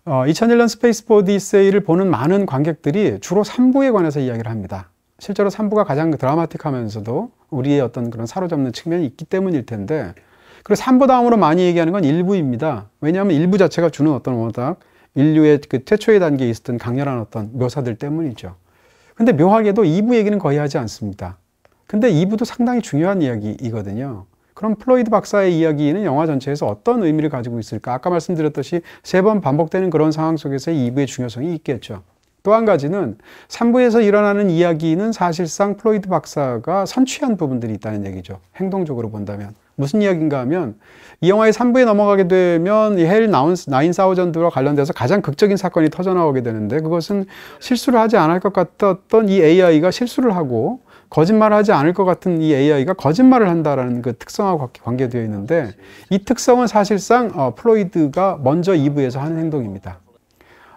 2001년 스페이스 오디세이를 보는 많은 관객들이 주로 3부에 관해서 이야기를 합니다. 실제로 3부가 가장 드라마틱하면서도 우리의 어떤 그런 사로잡는 측면이 있기 때문일 텐데, 그리고 3부 다음으로 많이 얘기하는 건 1부입니다. 왜냐하면 1부 자체가 주는 어떤 워낙 인류의 그 최초의 단계에 있었던 강렬한 어떤 묘사들 때문이죠. 근데 묘하게도 2부 얘기는 거의 하지 않습니다. 근데 2부도 상당히 중요한 이야기이거든요. 그럼 플로이드 박사의 이야기는 영화 전체에서 어떤 의미를 가지고 있을까? 아까 말씀드렸듯이 3번 반복되는 그런 상황 속에서 2부의 중요성이 있겠죠. 또 한 가지는 3부에서 일어나는 이야기는 사실상 플로이드 박사가 선취한 부분들이 있다는 얘기죠. 행동적으로 본다면. 무슨 이야기인가 하면 이 영화의 3부에 넘어가게 되면 이 헬 9000와 관련돼서 가장 극적인 사건이 터져나오게 되는데, 그것은 실수를 하지 않을 것 같았던 이 AI가 실수를 하고 거짓말을 하지 않을 것 같은 이 AI가 거짓말을 한다라는 그 특성하고 관계되어 있는데, 이 특성은 사실상 플로이드가 먼저 2부에서 하는 행동입니다.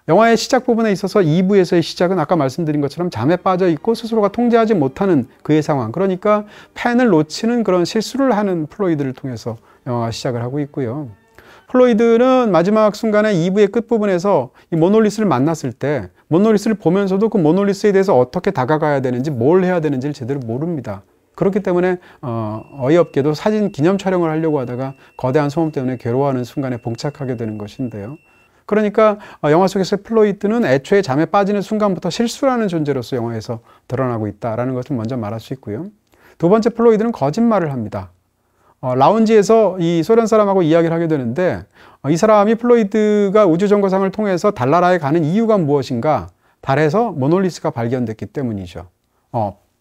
영화의 시작 부분에 있어서 2부에서의 시작은 아까 말씀드린 것처럼 잠에 빠져 있고 스스로가 통제하지 못하는 그의 상황, 그러니까 펜을 놓치는 그런 실수를 하는 플로이드를 통해서 영화가 시작을 하고 있고요. 플로이드는 마지막 순간에 2부의 끝부분에서 이 모놀리스를 만났을 때 모놀리스를 보면서도 그 모놀리스에 대해서 어떻게 다가가야 되는지, 뭘 해야 되는지를 제대로 모릅니다. 그렇기 때문에 어이없게도 사진 기념 촬영을 하려고 하다가 거대한 소음 때문에 괴로워하는 순간에 봉착하게 되는 것인데요. 그러니까 영화 속에서 플로이드는 애초에 잠에 빠지는 순간부터 실수라는 존재로서 영화에서 드러나고 있다는 것을 먼저 말할 수 있고요. 두 번째, 플로이드는 거짓말을 합니다. 라운지에서 이 소련 사람하고 이야기를 하게 되는데, 이 사람이 플로이드가 우주정거장을 통해서 달나라에 가는 이유가 무엇인가? 달에서 모놀리스가 발견됐기 때문이죠.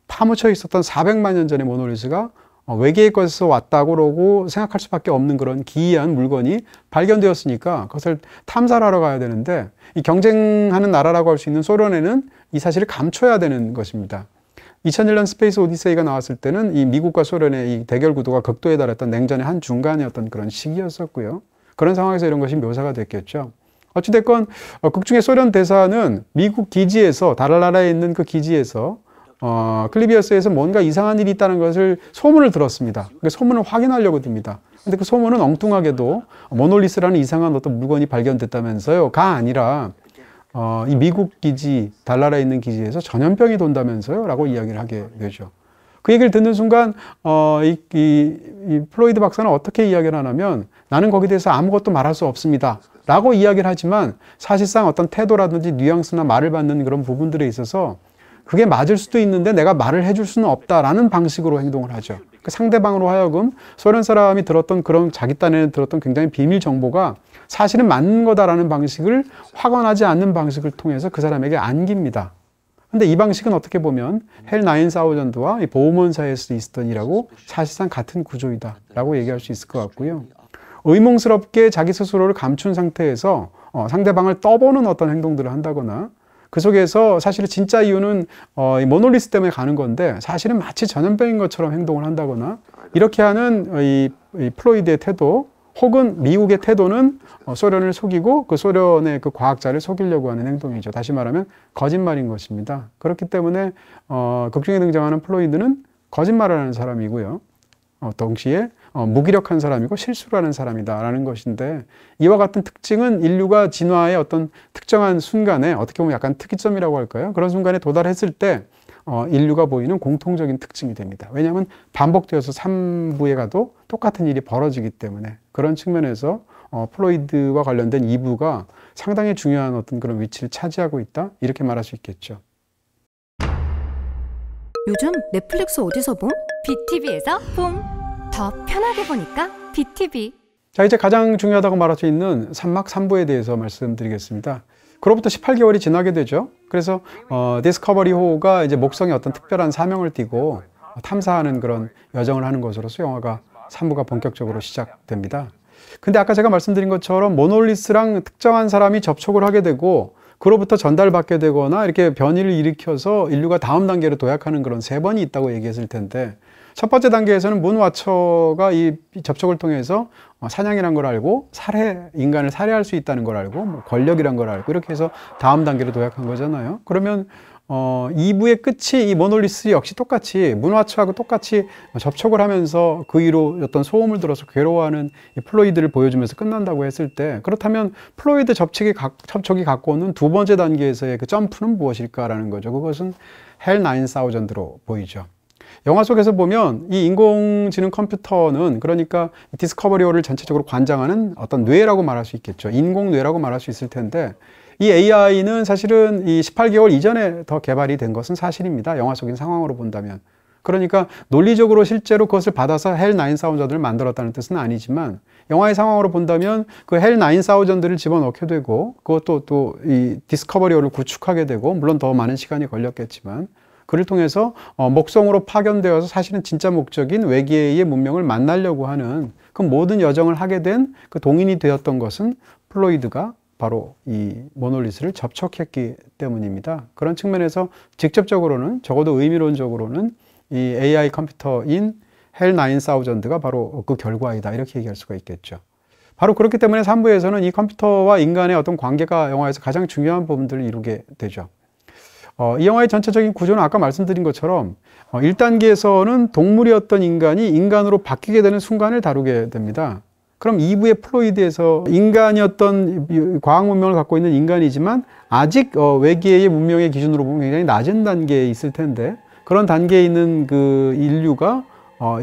파묻혀 있었던 400만 년 전의 모놀리스가 외계의 것에서 왔다고 그러고 생각할 수밖에 없는 그런 기이한 물건이 발견되었으니까 그것을 탐사를 하러 가야 되는데, 이 경쟁하는 나라라고 할 수 있는 소련에는 이 사실을 감춰야 되는 것입니다. 2001년 스페이스 오디세이가 나왔을 때는 이 미국과 소련의 이 대결 구도가 극도에 달했던 냉전의 한 중간이었던 그런 시기였었고요. 그런 상황에서 이런 것이 묘사가 됐겠죠. 어찌됐건 극중의 소련 대사는 미국 기지에서, 달나라에 있는 그 기지에서 클리비어스에서 뭔가 이상한 일이 있다는 것을 소문을 들었습니다. 그 소문을 확인하려고 듭니다. 근데 그 소문은 엉뚱하게도 모놀리스라는 이상한 어떤 물건이 발견됐다면서요가 아니라 이 미국 기지, 달나라에 있는 기지에서 전염병이 돈다면서요? 라고 이야기를 하게 되죠. 그 얘기를 듣는 순간, 이 플로이드 박사는 어떻게 이야기를 하냐면, 나는 거기에 대해서 아무것도 말할 수 없습니다. 라고 이야기를 하지만, 사실상 어떤 태도라든지 뉘앙스나 말을 받는 그런 부분들에 있어서, 그게 맞을 수도 있는데 내가 말을 해줄 수는 없다라는 방식으로 행동을 하죠. 그 상대방으로 하여금 소련 사람이 들었던 그런 자기 딴에 들었던 굉장히 비밀 정보가 사실은 맞는 거다라는 방식을 확언하지 않는 방식을 통해서 그 사람에게 안깁니다. 근데 이 방식은 어떻게 보면 헬 9000와 이 보험원사에서 있었던 일하고 사실상 같은 구조이다라고 얘기할 수 있을 것 같고요. 의몽스럽게 자기 스스로를 감춘 상태에서 상대방을 떠보는 어떤 행동들을 한다거나 그 속에서 사실은 진짜 이유는 이 모놀리스 때문에 가는 건데 사실은 마치 전염병인 것처럼 행동을 한다거나 이렇게 하는 이 플로이드의 태도 혹은 미국의 태도는 소련을 속이고 그 소련의 그 과학자를 속이려고 하는 행동이죠. 다시 말하면 거짓말인 것입니다. 그렇기 때문에 극중에 등장하는 플로이드는 거짓말을 하는 사람이고요. 동시에 무기력한 사람이고 실수를 하는 사람이다라는 것인데 이와 같은 특징은 인류가 진화의 어떤 특정한 순간에 어떻게 보면 약간 특이점이라고 할까요? 그런 순간에 도달했을 때 인류가 보이는 공통적인 특징이 됩니다. 왜냐하면 반복되어서 3부에 가도 똑같은 일이 벌어지기 때문에 그런 측면에서 플로이드와 관련된 2부가 상당히 중요한 어떤 그런 위치를 차지하고 있다 이렇게 말할 수 있겠죠. 요즘 넷플릭스 어디서 봄? BTV에서 봄! 더 편하게 보니까 BTV. 자, 이제 가장 중요하다고 말할 수 있는 3막 3부에 대해서 말씀드리겠습니다. 그로부터 18개월이 지나게 되죠. 그래서 디스커버리 호가 이제 목성에 어떤 특별한 사명을 띠고 탐사하는 그런 여정을 하는 것으로서 영화가 3부가 본격적으로 시작됩니다. 근데 아까 제가 말씀드린 것처럼 모놀리스랑 특정한 사람이 접촉을 하게 되고 그로부터 전달받게 되거나 이렇게 변이를 일으켜서 인류가 다음 단계로 도약하는 그런 3번이 있다고 얘기했을 텐데 첫 번째 단계에서는 문와처가 이 접촉을 통해서 사냥이란 걸 알고 인간을 살해할 수 있다는 걸 알고 권력이란 걸 알고 이렇게 해서 다음 단계로 도약한 거잖아요. 그러면 2부의 끝이 이 모놀리스 역시 똑같이 문와처하고 똑같이 접촉을 하면서 그 위로 어떤 소음을 들어서 괴로워하는 이 플로이드를 보여주면서 끝난다고 했을 때 그렇다면 플로이드 접촉이 갖고 오는 두 번째 단계에서의 그 점프는 무엇일까라는 거죠. 그것은 헬 9000로 보이죠. 영화 속에서 보면 이 인공지능 컴퓨터는 그러니까 디스커버리호를 전체적으로 관장하는 어떤 뇌라고 말할 수 있겠죠. 인공뇌라고 말할 수 있을 텐데 이 AI는 사실은 이 18개월 이전에 더 개발이 된 것은 사실입니다. 영화 속인 상황으로 본다면. 그러니까 논리적으로 실제로 그것을 받아서 헬 9000을 만들었다는 뜻은 아니지만 영화의 상황으로 본다면 그 헬 9000을 집어넣게 되고 그것도 또 이 디스커버리호를 구축하게 되고 물론 더 많은 시간이 걸렸겠지만 그를 통해서 목성으로 파견되어서 사실은 진짜 목적인 외계의 문명을 만나려고 하는 그 모든 여정을 하게 된 그 동인이 되었던 것은 플로이드가 바로 이 모놀리스를 접촉했기 때문입니다. 그런 측면에서 직접적으로는 적어도 의미론적으로는 이 AI 컴퓨터인 헬 9000가 바로 그 결과이다 이렇게 얘기할 수가 있겠죠. 바로 그렇기 때문에 3부에서는 이 컴퓨터와 인간의 어떤 관계가 영화에서 가장 중요한 부분들을 이루게 되죠. 이 영화의 전체적인 구조는 아까 말씀드린 것처럼 1단계에서는 동물이었던 인간이 인간으로 바뀌게 되는 순간을 다루게 됩니다. 그럼 2부의 플로이드에서 인간이었던 과학 문명을 갖고 있는 인간이지만 아직 외계의 문명의 기준으로 보면 굉장히 낮은 단계에 있을 텐데 그런 단계에 있는 그 인류가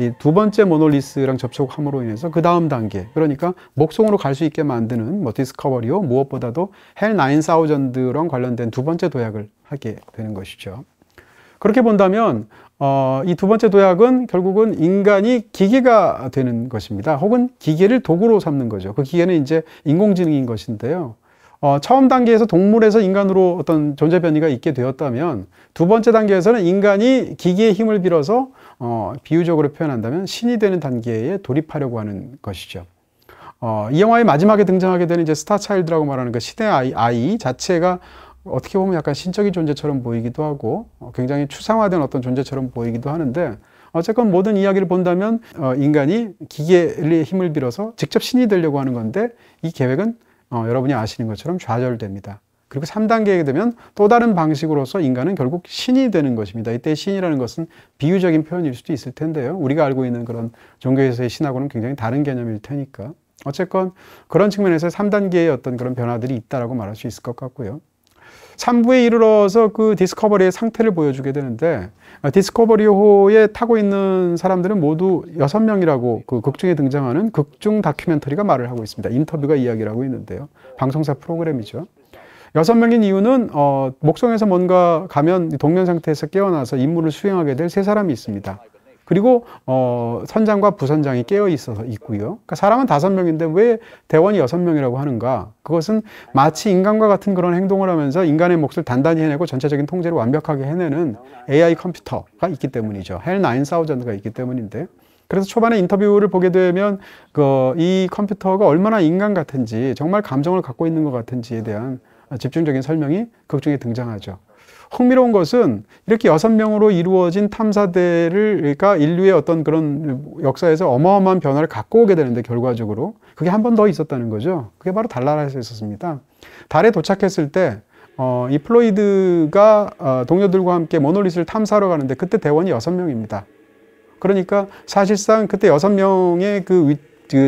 이 두 번째 모놀리스랑 접촉함으로 인해서 그 다음 단계 그러니까 목성으로 갈 수 있게 만드는 디스커버리호 무엇보다도 헬 9000랑 관련된 두 번째 도약을 하게 되는 것이죠. 그렇게 본다면 이 두 번째 도약은 결국은 인간이 기계가 되는 것입니다. 혹은 기계를 도구로 삼는 거죠. 그 기계는 이제 인공지능인 것인데요. 처음 단계에서 동물에서 인간으로 어떤 존재 변이가 있게 되었다면 두 번째 단계에서는 인간이 기계의 힘을 빌어서 비유적으로 표현한다면 신이 되는 단계에 돌입하려고 하는 것이죠. 이 영화의 마지막에 등장하게 되는 이제 스타차일드라고 말하는 그 신의 아이 자체가 어떻게 보면 약간 신적인 존재처럼 보이기도 하고 굉장히 추상화된 어떤 존재처럼 보이기도 하는데 어쨌건 모든 이야기를 본다면 인간이 기계의 힘을 빌어서 직접 신이 되려고 하는 건데 이 계획은 여러분이 아시는 것처럼 좌절됩니다. 그리고 3단계에 되면 또 다른 방식으로서 인간은 결국 신이 되는 것입니다. 이때 신이라는 것은 비유적인 표현일 수도 있을 텐데요. 우리가 알고 있는 그런 종교에서의 신하고는 굉장히 다른 개념일 테니까. 어쨌건 그런 측면에서 3단계의 어떤 그런 변화들이 있다라고 말할 수 있을 것 같고요. 3부에 이르러서 그 디스커버리의 상태를 보여주게 되는데 디스커버리호에 타고 있는 사람들은 모두 6명이라고 그 극중에 등장하는 극중 다큐멘터리가 말을 하고 있습니다. 인터뷰가 이야기를 하고 있는데요. 방송사 프로그램이죠. 6명인 이유는 목성에서 뭔가 가면 동면 상태에서 깨어나서 임무를 수행하게 될 3사람이 있습니다. 그리고 선장과 부선장이 깨어 있어서 있고요. 그러니까 사람은 5명인데 왜 대원이 6명이라고 하는가? 그것은 마치 인간과 같은 그런 행동을 하면서 인간의 몫을 단단히 해내고 전체적인 통제를 완벽하게 해내는 AI 컴퓨터가 있기 때문이죠. 헬 9000가 있기 때문인데. 그래서 초반에 인터뷰를 보게 되면 이 컴퓨터가 얼마나 인간 같은지, 정말 감정을 갖고 있는 것 같은지에 대한 집중적인 설명이 극중에 등장하죠. 흥미로운 것은 이렇게 6명으로 이루어진 탐사대를, 그러니까 인류의 어떤 그런 역사에서 어마어마한 변화를 갖고 오게 되는데 결과적으로 그게 한 번 더 있었다는 거죠. 그게 바로 달나라에서 있었습니다. 달에 도착했을 때 이 플로이드가 동료들과 함께 모놀리스를 탐사하러 가는데 그때 대원이 6명입니다. 그러니까 사실상 그때 6명의 그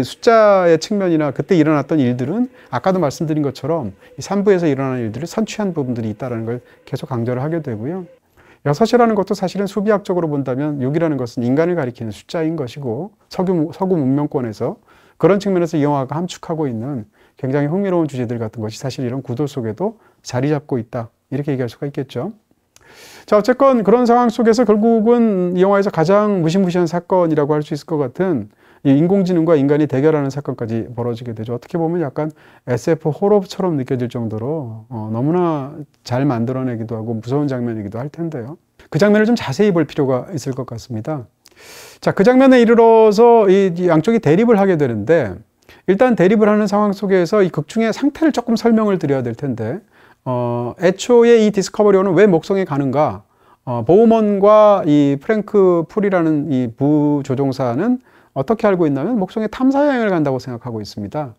숫자의 측면이나 그때 일어났던 일들은 아까도 말씀드린 것처럼 이 3부에서 일어나는 일들을 선취한 부분들이 있다는 걸 계속 강조를 하게 되고요. 6이라는 것도 사실은 수비학적으로 본다면 6이라는 것은 인간을 가리키는 숫자인 것이고 서구 문명권에서 그런 측면에서 이 영화가 함축하고 있는 굉장히 흥미로운 주제들 같은 것이 사실 이런 구도 속에도 자리 잡고 있다. 이렇게 얘기할 수가 있겠죠. 자, 어쨌건 그런 상황 속에서 결국은 이 영화에서 가장 무시무시한 사건이라고 할 수 있을 것 같은 이 인공지능과 인간이 대결하는 사건까지 벌어지게 되죠. 어떻게 보면 약간 SF 호러처럼 느껴질 정도로 너무나 잘 만들어내기도 하고 무서운 장면이기도 할 텐데요. 그 장면을 좀 자세히 볼 필요가 있을 것 같습니다. 자, 그 장면에 이르러서 이 양쪽이 대립을 하게 되는데 일단 대립을 하는 상황 속에서 이 극중의 상태를 조금 설명을 드려야 될 텐데 애초에 이 디스커버리호는 왜 목성에 가는가? 보우먼과 이 프랭크 풀이라는 이 부조종사는 어떻게 알고 있냐면 목성에 탐사여행을 간다고 생각하고 있습니다.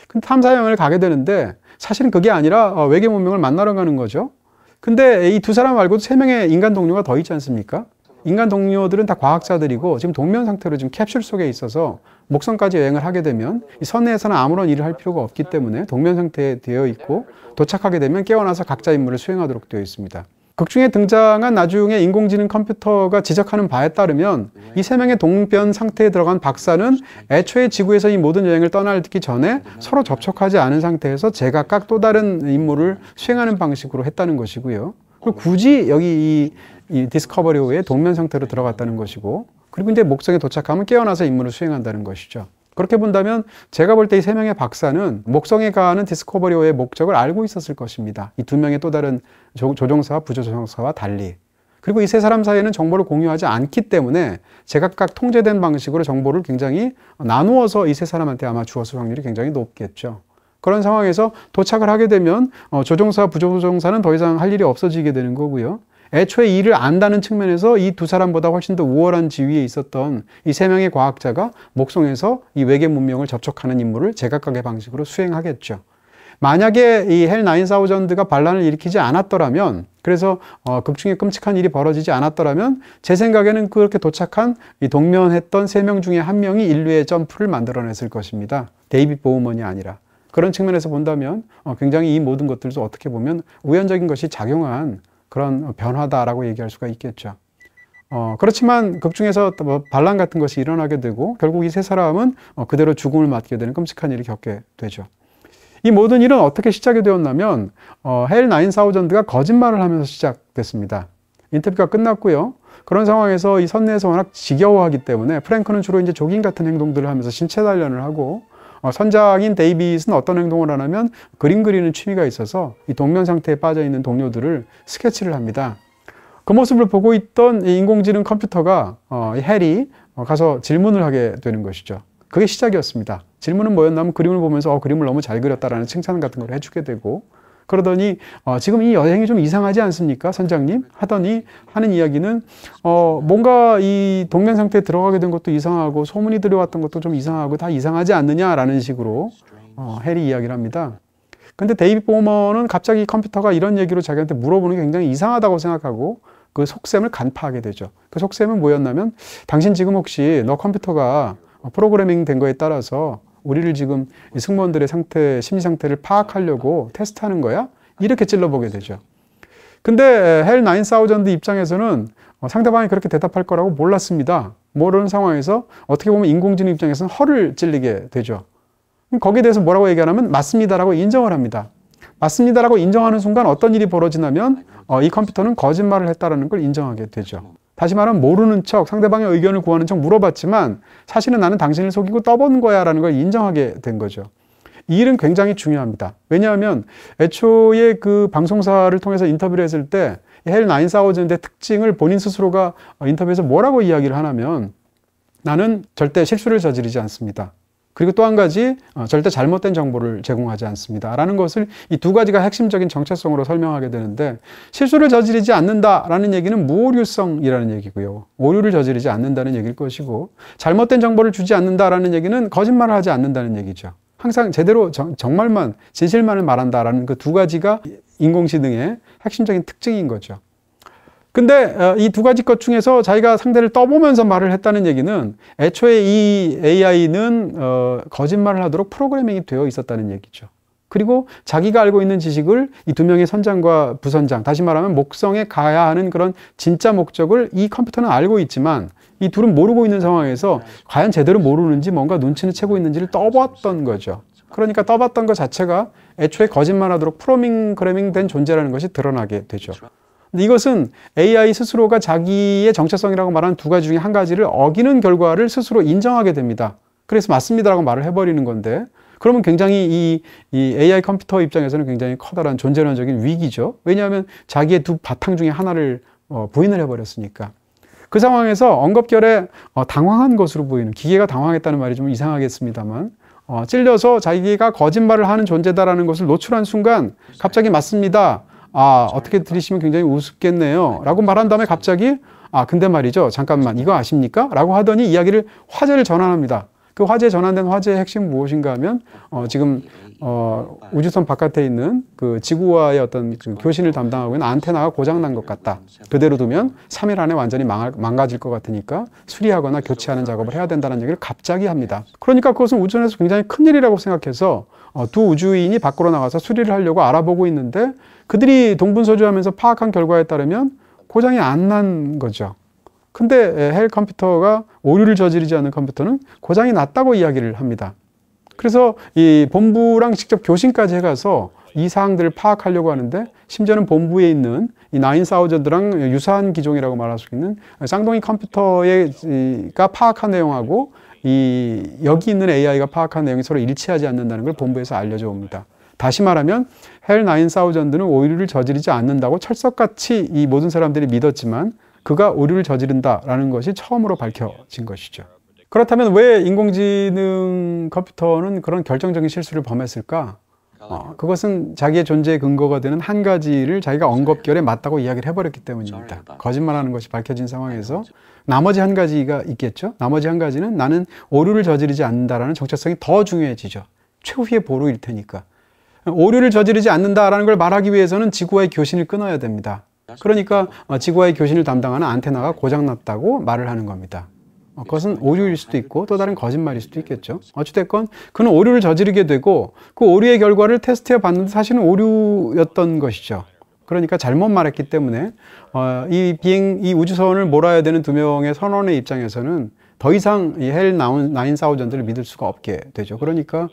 근데 탐사여행을 가게 되는데 사실은 그게 아니라 외계 문명을 만나러 가는 거죠. 근데 이 2사람 말고도 3명의 인간 동료가 더 있지 않습니까? 인간 동료들은 다 과학자들이고 지금 동면 상태로 지금 캡슐 속에 있어서 목성까지 여행을 하게 되면 이 선내에서는 아무런 일을 할 필요가 없기 때문에 동면 상태에 되어 있고 도착하게 되면 깨어나서 각자 임무를 수행하도록 되어 있습니다. 극중에 등장한 나중에 인공지능 컴퓨터가 지적하는 바에 따르면 이 3명의 동변 상태에 들어간 박사는 애초에 지구에서 이 모든 여행을 떠나기 전에 서로 접촉하지 않은 상태에서 제각각 또 다른 임무를 수행하는 방식으로 했다는 것이고요. 그리고 굳이 여기 이 디스커버리호의 동면 상태로 들어갔다는 것이고, 그리고 이제 목성에 도착하면 깨어나서 임무를 수행한다는 것이죠. 그렇게 본다면 제가 볼 때 이 3명의 박사는 목성에 가는 디스커버리호의 목적을 알고 있었을 것입니다. 이 2명의 또 다른 조종사와 부조종사와 달리. 그리고 이 3사람 사이에는 정보를 공유하지 않기 때문에 제각각 통제된 방식으로 정보를 굉장히 나누어서 이 3사람한테 아마 주었을 확률이 굉장히 높겠죠. 그런 상황에서 도착을 하게 되면 조종사와 부조종사는 더 이상 할 일이 없어지게 되는 거고요. 애초에 일을 안다는 측면에서 이 2사람보다 훨씬 더 우월한 지위에 있었던 이 3명의 과학자가 목성에서 이 외계 문명을 접촉하는 임무를 제각각의 방식으로 수행하겠죠. 만약에 이 헬 9000가 반란을 일으키지 않았더라면, 그래서 극중에 끔찍한 일이 벌어지지 않았더라면 제 생각에는 그렇게 도착한 이 동면했던 3명 중에 1명이 인류의 점프를 만들어냈을 것입니다. 데이빗 보우먼이 아니라. 그런 측면에서 본다면 굉장히 이 모든 것들도 어떻게 보면 우연적인 것이 작용한 그런 변화다라고 얘기할 수가 있겠죠. 그렇지만 극중에서 반란 같은 것이 일어나게 되고 결국 이 3사람은 그대로 죽음을 맞게 되는 끔찍한 일을 겪게 되죠. 이 모든 일은 어떻게 시작이 되었냐면 헬 9000가 거짓말을 하면서 시작됐습니다. 인터뷰가 끝났고요. 그런 상황에서 이 선내에서 워낙 지겨워하기 때문에 프랭크는 주로 이제 조깅 같은 행동들을 하면서 신체 단련을 하고 선장인 데이빗은 어떤 행동을 하냐면 그림 그리는 취미가 있어서 이 동면 상태에 빠져 있는 동료들을 스케치를 합니다. 그 모습을 보고 있던 이 인공지능 컴퓨터가 이 헬이 가서 질문을 하게 되는 것이죠. 그게 시작이었습니다. 질문은 뭐였냐면 그림을 보면서 그림을 너무 잘 그렸다라는 칭찬 같은 걸 해주게 되고, 그러더니 지금 이 여행이 좀 이상하지 않습니까, 선장님? 하더니 하는 이야기는 뭔가 이 동면 상태에 들어가게 된 것도 이상하고 소문이 들어왔던 것도 좀 이상하고 다 이상하지 않느냐라는 식으로 헬이 이야기를 합니다. 근데 데이빗 보우먼은 갑자기 컴퓨터가 이런 얘기로 자기한테 물어보는 게 굉장히 이상하다고 생각하고 그 속셈을 간파하게 되죠. 그 속셈은 뭐였냐면, 당신 지금 혹시 너 컴퓨터가 프로그래밍 된 거에 따라서 우리를 지금 이 승무원들의 상태, 심리 상태를 파악하려고 테스트하는 거야? 이렇게 찔러보게 되죠. 근데 헬 9000 입장에서는 상대방이 그렇게 대답할 거라고 몰랐습니다. 모르는 상황에서 어떻게 보면 인공지능 입장에서는 허를 찔리게 되죠. 거기에 대해서 뭐라고 얘기하냐면 맞습니다라고 인정을 합니다. 맞습니다라고 인정하는 순간 어떤 일이 벌어지냐면 이 컴퓨터는 거짓말을 했다는 걸 인정하게 되죠. 다시 말하면 모르는 척 상대방의 의견을 구하는 척 물어봤지만 사실은 나는 당신을 속이고 떠본 거야 라는 걸 인정하게 된 거죠. 이 일은 굉장히 중요합니다. 왜냐하면 애초에 그 방송사를 통해서 인터뷰를 했을 때 헬 9000의 특징을 본인 스스로가 인터뷰에서 뭐라고 이야기를 하냐면 나는 절대 실수를 저지르지 않습니다. 그리고 또 한 가지 절대 잘못된 정보를 제공하지 않습니다. 라는 것을 이 두 가지가 핵심적인 정체성으로 설명하게 되는데 실수를 저지르지 않는다라는 얘기는 무오류성이라는 얘기고요. 오류를 저지르지 않는다는 얘기일 것이고 잘못된 정보를 주지 않는다라는 얘기는 거짓말을 하지 않는다는 얘기죠. 항상 제대로 정말만 진실만을 말한다라는 그 두 가지가 인공지능의 핵심적인 특징인 거죠. 근데 이 두 가지 것 중에서 자기가 상대를 떠보면서 말을 했다는 얘기는 애초에 이 AI는 거짓말을 하도록 프로그래밍이 되어 있었다는 얘기죠. 그리고 자기가 알고 있는 지식을 이 두 명의 선장과 부선장, 다시 말하면 목성에 가야 하는 그런 진짜 목적을 이 컴퓨터는 알고 있지만 이 둘은 모르고 있는 상황에서 과연 제대로 모르는지 뭔가 눈치는 채고 있는지를 떠봤던 거죠. 그러니까 떠봤던 것 자체가 애초에 거짓말하도록 프로그래밍 된 존재라는 것이 드러나게 되죠. 근데 이것은 AI 스스로가 자기의 정체성이라고 말하는 두 가지 중에 한 가지를 어기는 결과를 스스로 인정하게 됩니다. 그래서 맞습니다라고 말을 해버리는 건데 그러면 굉장히 이 AI 컴퓨터 입장에서는 굉장히 커다란 존재론적인 위기죠. 왜냐하면 자기의 두 바탕 중에 하나를 부인을 해버렸으니까. 그 상황에서 엉겁결에 당황한 것으로 보이는, 기계가 당황했다는 말이 좀 이상하겠습니다만 찔려서 자기가 거짓말을 하는 존재다라는 것을 노출한 순간 갑자기 맞습니다. 어떻게 들으시면 굉장히 우습겠네요. 라고 말한 다음에 갑자기 근데 말이죠. 잠깐만 이거 아십니까? 라고 하더니 이야기를 화제를 전환합니다. 그 화제에 전환된 화제의 핵심은 무엇인가 하면 지금 우주선 바깥에 있는 그 지구와의 어떤 그 교신을 담당하고 있는 안테나가 고장난 것 같다. 그대로 두면 3일 안에 완전히 망가질 것 같으니까 수리하거나 교체하는 작업을 해야 된다는 얘기를 갑자기 합니다. 그러니까 그것은 우주선에서 굉장히 큰일이라고 생각해서 두 우주인이 밖으로 나가서 수리를 하려고 알아보고 있는데 그들이 동분서주하면서 파악한 결과에 따르면 고장이 안 난 거죠. 근데 헬 컴퓨터가 오류를 저지르지 않는 컴퓨터는 고장이 났다고 이야기를 합니다. 그래서 이 본부랑 직접 교신까지 해가서 이 사항들을 파악하려고 하는데 심지어는 본부에 있는 이 9000랑 유사한 기종이라고 말할 수 있는 쌍둥이 컴퓨터가 파악한 내용하고 여기 있는 AI가 파악한 내용이 서로 일치하지 않는다는 걸 본부에서 알려줘 옵니다. 다시 말하면 헬 9000는 오류를 저지르지 않는다고 철석같이 이 모든 사람들이 믿었지만 그가 오류를 저지른다라는 것이 처음으로 밝혀진 것이죠. 그렇다면 왜 인공지능 컴퓨터는 그런 결정적인 실수를 범했을까? 그것은 자기의 존재의 근거가 되는 한 가지를 자기가 엉겁결에 맞다고 이야기를 해버렸기 때문입니다. 거짓말하는 것이 밝혀진 상황에서 나머지 한 가지가 있겠죠. 나머지 한 가지는 나는 오류를 저지르지 않는다라는 정체성이 더 중요해지죠. 최후의 보루일 테니까. 오류를 저지르지 않는다라는 걸 말하기 위해서는 지구와의 교신을 끊어야 됩니다. 그러니까 지구와의 교신을 담당하는 안테나가 고장났다고 말을 하는 겁니다. 그것은 오류일 수도 있고 또 다른 거짓말일 수도 있겠죠. 어찌됐건 그는 오류를 저지르게 되고 그 오류의 결과를 테스트해 봤는데 사실은 오류였던 것이죠. 그러니까 잘못 말했기 때문에 이 우주선을 몰아야 되는 두 명의 선원의 입장에서는 더 이상 이 헬 9000을 믿을 수가 없게 되죠. 그러니까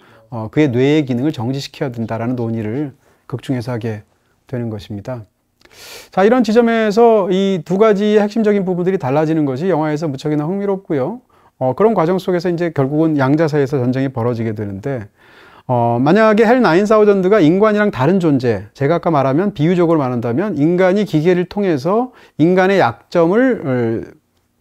그의 뇌의 기능을 정지시켜야 된다라는 논의를 극중에서 하게 되는 것입니다. 자, 이런 지점에서 이 두 가지의 핵심적인 부분들이 달라지는 것이 영화에서 무척이나 흥미롭고요. 그런 과정 속에서 이제 결국은 양자 사이에서 전쟁이 벌어지게 되는데, 만약에 헬 9000가 인간이랑 다른 존재, 제가 아까 말하면 비유적으로 말한다면 인간이 기계를 통해서 인간의 약점을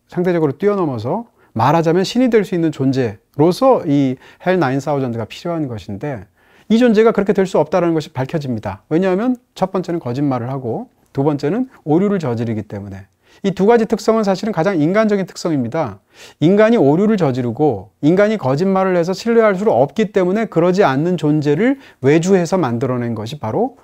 상대적으로 뛰어넘어서 말하자면 신이 될 수 있는 존재로서 이 헬 9000가 필요한 것인데 이 존재가 그렇게 될 수 없다는 것이 밝혀집니다. 왜냐하면 첫 번째는 거짓말을 하고 두 번째는 오류를 저지르기 때문에 이 두 가지 특성은 사실은 가장 인간적인 특성입니다. 인간이 오류를 저지르고 인간이 거짓말을 해서 신뢰할 수 없기 때문에 그러지 않는 존재를 외주해서 만들어낸 것이 바로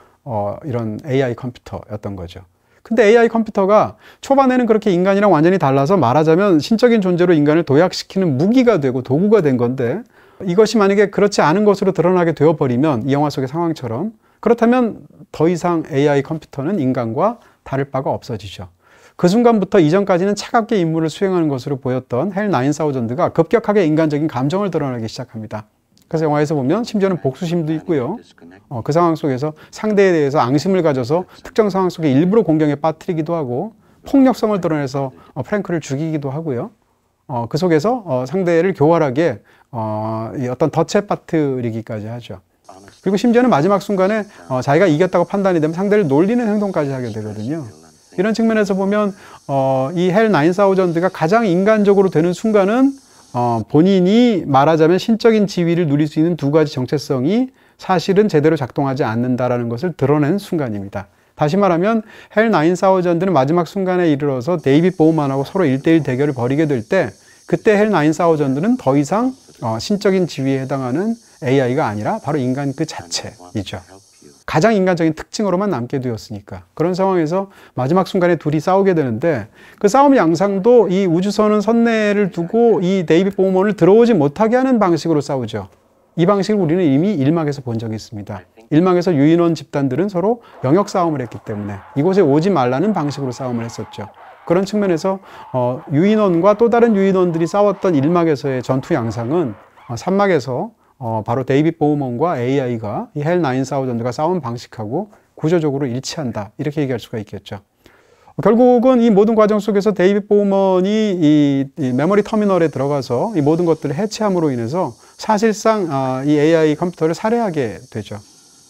이런 AI 컴퓨터였던 거죠. 근데 AI 컴퓨터가 초반에는 그렇게 인간이랑 완전히 달라서 말하자면 신적인 존재로 인간을 도약시키는 무기가 되고 도구가 된 건데 이것이 만약에 그렇지 않은 것으로 드러나게 되어버리면 이 영화 속의 상황처럼 그렇다면 더 이상 AI 컴퓨터는 인간과 다를 바가 없어지죠. 그 순간부터 이전까지는 차갑게 임무를 수행하는 것으로 보였던 헬 9000가 급격하게 인간적인 감정을 드러내기 시작합니다. 그래서 영화에서 보면 심지어는 복수심도 있고요. 그 상황 속에서 상대에 대해서 앙심을 가져서 특정 상황 속에 일부러 공경에 빠뜨리기도 하고 폭력성을 드러내서 프랭크를 죽이기도 하고요. 그 속에서 상대를 교활하게 어떤 덫에 빠뜨리기까지 하죠. 그리고 심지어는 마지막 순간에 자기가 이겼다고 판단이 되면 상대를 놀리는 행동까지 하게 되거든요. 이런 측면에서 보면 이 헬 9000가 가장 인간적으로 되는 순간은 본인이 말하자면 신적인 지위를 누릴 수 있는 두 가지 정체성이 사실은 제대로 작동하지 않는다라는 것을 드러낸 순간입니다. 다시 말하면 헬 9000는 마지막 순간에 이르러서 데이빗 보우만하고 서로 1대1 대결을 벌이게 될 때 그때 헬 9000는 더 이상 신적인 지위에 해당하는 AI가 아니라 바로 인간 그 자체이죠. 가장 인간적인 특징으로만 남게 되었으니까. 그런 상황에서 마지막 순간에 둘이 싸우게 되는데 그 싸움 양상도 이 우주선은 선내를 두고 이 데이빗 보우먼을 들어오지 못하게 하는 방식으로 싸우죠. 이 방식을 우리는 이미 1막에서 본 적이 있습니다. 1막에서 유인원 집단들은 서로 영역 싸움을 했기 때문에 이곳에 오지 말라는 방식으로 싸움을 했었죠. 그런 측면에서 유인원과 또 다른 유인원들이 싸웠던 1막에서의 전투 양상은 3막에서 바로 데이빗 보우먼과 AI가 이 헬 9000가 싸운 방식하고 구조적으로 일치한다. 이렇게 얘기할 수가 있겠죠. 결국은 이 모든 과정 속에서 데이빗 보우먼이 이 메모리 터미널에 들어가서 이 모든 것들을 해체함으로 인해서 사실상 이 AI 컴퓨터를 살해하게 되죠.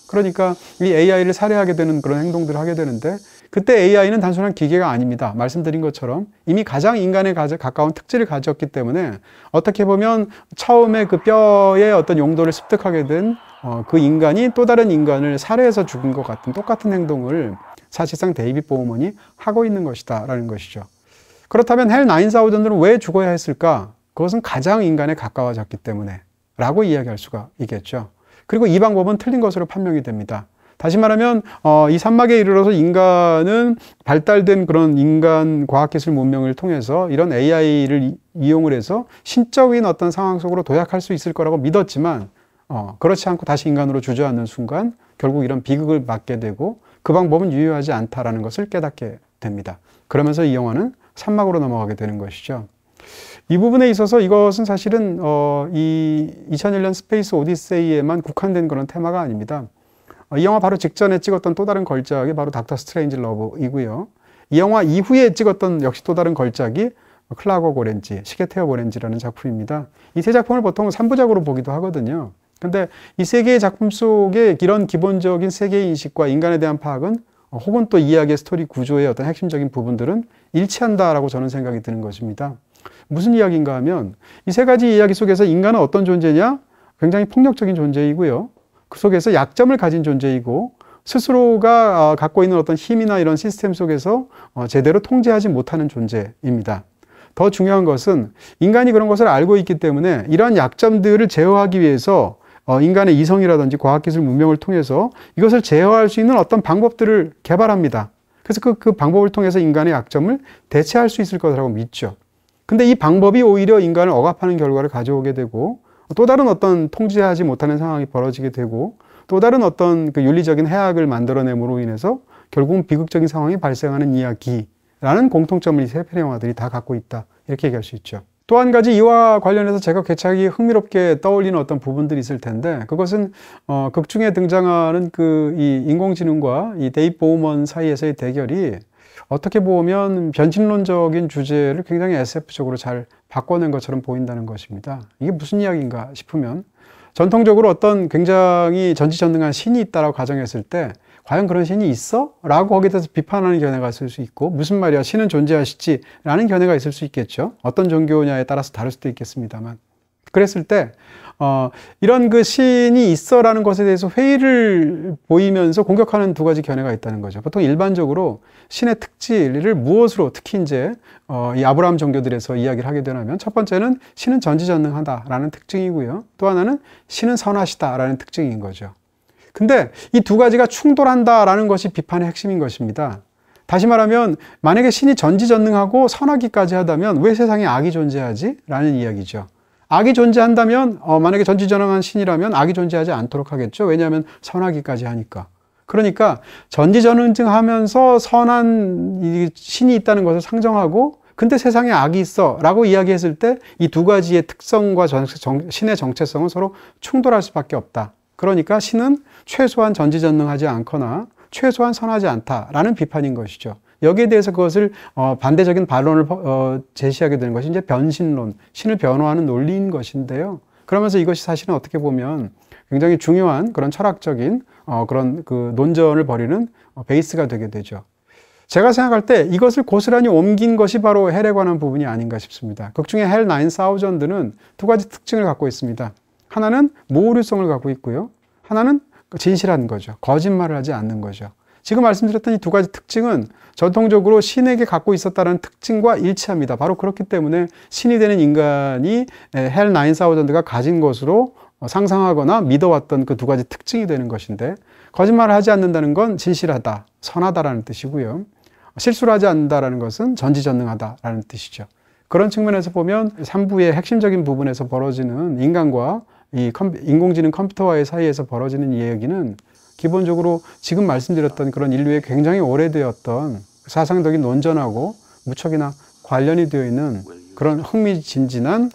그러니까 이 AI를 살해하게 되는 그런 행동들을 하게 되는데 그때 AI는 단순한 기계가 아닙니다. 말씀드린 것처럼 이미 가장 인간에 가까운 특질을 가졌기 때문에 어떻게 보면 처음에 그 뼈의 어떤 용도를 습득하게 된 그 인간이 또 다른 인간을 살해해서 죽인 것 같은 똑같은 행동을 사실상 데이빗 보우먼이 하고 있는 것이다 라는 것이죠. 그렇다면 헬 9000은 왜 죽어야 했을까? 그것은 가장 인간에 가까워졌기 때문에 라고 이야기할 수가 있겠죠. 그리고 이 방법은 틀린 것으로 판명이 됩니다. 다시 말하면 이 산막에 이르러서 인간은 발달된 그런 인간 과학기술 문명을 통해서 이런 AI를 이용을 해서 신적인 어떤 상황 속으로 도약할 수 있을 거라고 믿었지만 그렇지 않고 다시 인간으로 주저앉는 순간 결국 이런 비극을 맞게 되고 그 방법은 유효하지 않다라는 것을 깨닫게 됩니다. 그러면서 이 영화는 산막으로 넘어가게 되는 것이죠. 이 부분에 있어서 이것은 사실은 이 2001년 스페이스 오디세이에만 국한된 그런 테마가 아닙니다. 이 영화 바로 직전에 찍었던 또 다른 걸작이 바로 닥터 스트레인지 러브이고요. 이 영화 이후에 찍었던 역시 또 다른 걸작이 클락워크 오렌지, 시계태엽 오렌지라는 작품입니다. 이 세 작품을 보통 3부작으로 보기도 하거든요. 근데 이 세 개의 작품 속에 이런 기본적인 세계 인식과 인간에 대한 파악은 혹은 또 이야기의 스토리 구조의 어떤 핵심적인 부분들은 일치한다라고 저는 생각이 드는 것입니다. 무슨 이야기인가 하면 이 세 가지 이야기 속에서 인간은 어떤 존재냐? 굉장히 폭력적인 존재이고요. 그 속에서 약점을 가진 존재이고 스스로가 갖고 있는 어떤 힘이나 이런 시스템 속에서 제대로 통제하지 못하는 존재입니다. 더 중요한 것은 인간이 그런 것을 알고 있기 때문에 이러한 약점들을 제어하기 위해서 인간의 이성이라든지 과학기술 문명을 통해서 이것을 제어할 수 있는 어떤 방법들을 개발합니다. 그래서 그 방법을 통해서 인간의 약점을 대체할 수 있을 것이라고 믿죠. 근데 이 방법이 오히려 인간을 억압하는 결과를 가져오게 되고 또 다른 어떤 통제하지 못하는 상황이 벌어지게 되고 또 다른 어떤 그 윤리적인 해악을 만들어냄으로 인해서 결국은 비극적인 상황이 발생하는 이야기라는 공통점을 이 세 편의 영화들이 다 갖고 있다. 이렇게 얘기할 수 있죠. 또 한 가지 이와 관련해서 제가 개착이 흥미롭게 떠올리는 어떤 부분들이 있을 텐데 그것은 극 중에 등장하는 이 인공지능과 이 데이빗 보우먼 사이에서의 대결이 어떻게 보면 변신론적인 주제를 굉장히 SF적으로 잘 바꿔낸 것처럼 보인다는 것입니다. 이게 무슨 이야기인가 싶으면 전통적으로 어떤 굉장히 전지전능한 신이 있다라고 가정했을 때 과연 그런 신이 있어? 라고 거기에 대해서 비판하는 견해가 있을 수 있고 무슨 말이야 신은 존재하시지? 라는 견해가 있을 수 있겠죠. 어떤 종교냐에 따라서 다를 수도 있겠습니다만 그랬을 때 이런 그 신이 있어 라는 것에 대해서 회의를 보이면서 공격하는 두 가지 견해가 있다는 거죠. 보통 일반적으로 신의 특질을 무엇으로 특히 이제 이 아브라함 종교들에서 이야기를 하게 되면 첫 번째는 신은 전지전능하다라는 특징이고요. 또 하나는 신은 선하시다라는 특징인 거죠. 근데 이 두 가지가 충돌한다라는 것이 비판의 핵심인 것입니다. 다시 말하면 만약에 신이 전지전능하고 선하기까지 하다면 왜 세상에 악이 존재하지? 라는 이야기죠. 악이 존재한다면 만약에 전지전능한 신이라면 악이 존재하지 않도록 하겠죠. 왜냐하면 선하기까지 하니까. 그러니까 전지전능하면서 선한 이 신이 있다는 것을 상정하고 근데 세상에 악이 있어 라고 이야기했을 때 이 두 가지의 특성과 신의 정체성은 서로 충돌할 수밖에 없다. 그러니까 신은 최소한 전지전능하지 않거나 최소한 선하지 않다라는 비판인 것이죠. 여기에 대해서 그것을 반대적인 반론을 제시하게 되는 것이 이제 변신론, 신을 변호하는 논리인 것인데요. 그러면서 이것이 사실은 어떻게 보면 굉장히 중요한 그런 철학적인 그런 그 논전을 벌이는 베이스가 되게 되죠. 제가 생각할 때 이것을 고스란히 옮긴 것이 바로 헬에 관한 부분이 아닌가 싶습니다. 극 중에 헬 9000는 두 가지 특징을 갖고 있습니다. 하나는 모호류성을 갖고 있고요. 하나는 진실한 거죠. 거짓말을 하지 않는 거죠. 지금 말씀드렸던 이 두 가지 특징은 전통적으로 신에게 갖고 있었다는 특징과 일치합니다. 바로 그렇기 때문에 신이 되는 인간이 헬 9000가 가진 것으로 상상하거나 믿어왔던 그 두 가지 특징이 되는 것인데 거짓말을 하지 않는다는 건 진실하다, 선하다라는 뜻이고요. 실수를 하지 않는다라는 것은 전지전능하다라는 뜻이죠. 그런 측면에서 보면 3부의 핵심적인 부분에서 벌어지는 인간과 이 인공지능 컴퓨터와의 사이에서 벌어지는 이야기는 기본적으로 지금 말씀드렸던 그런 인류의 굉장히 오래되었던 사상적인 논전하고 무척이나 관련이 되어 있는 그런 흥미진진한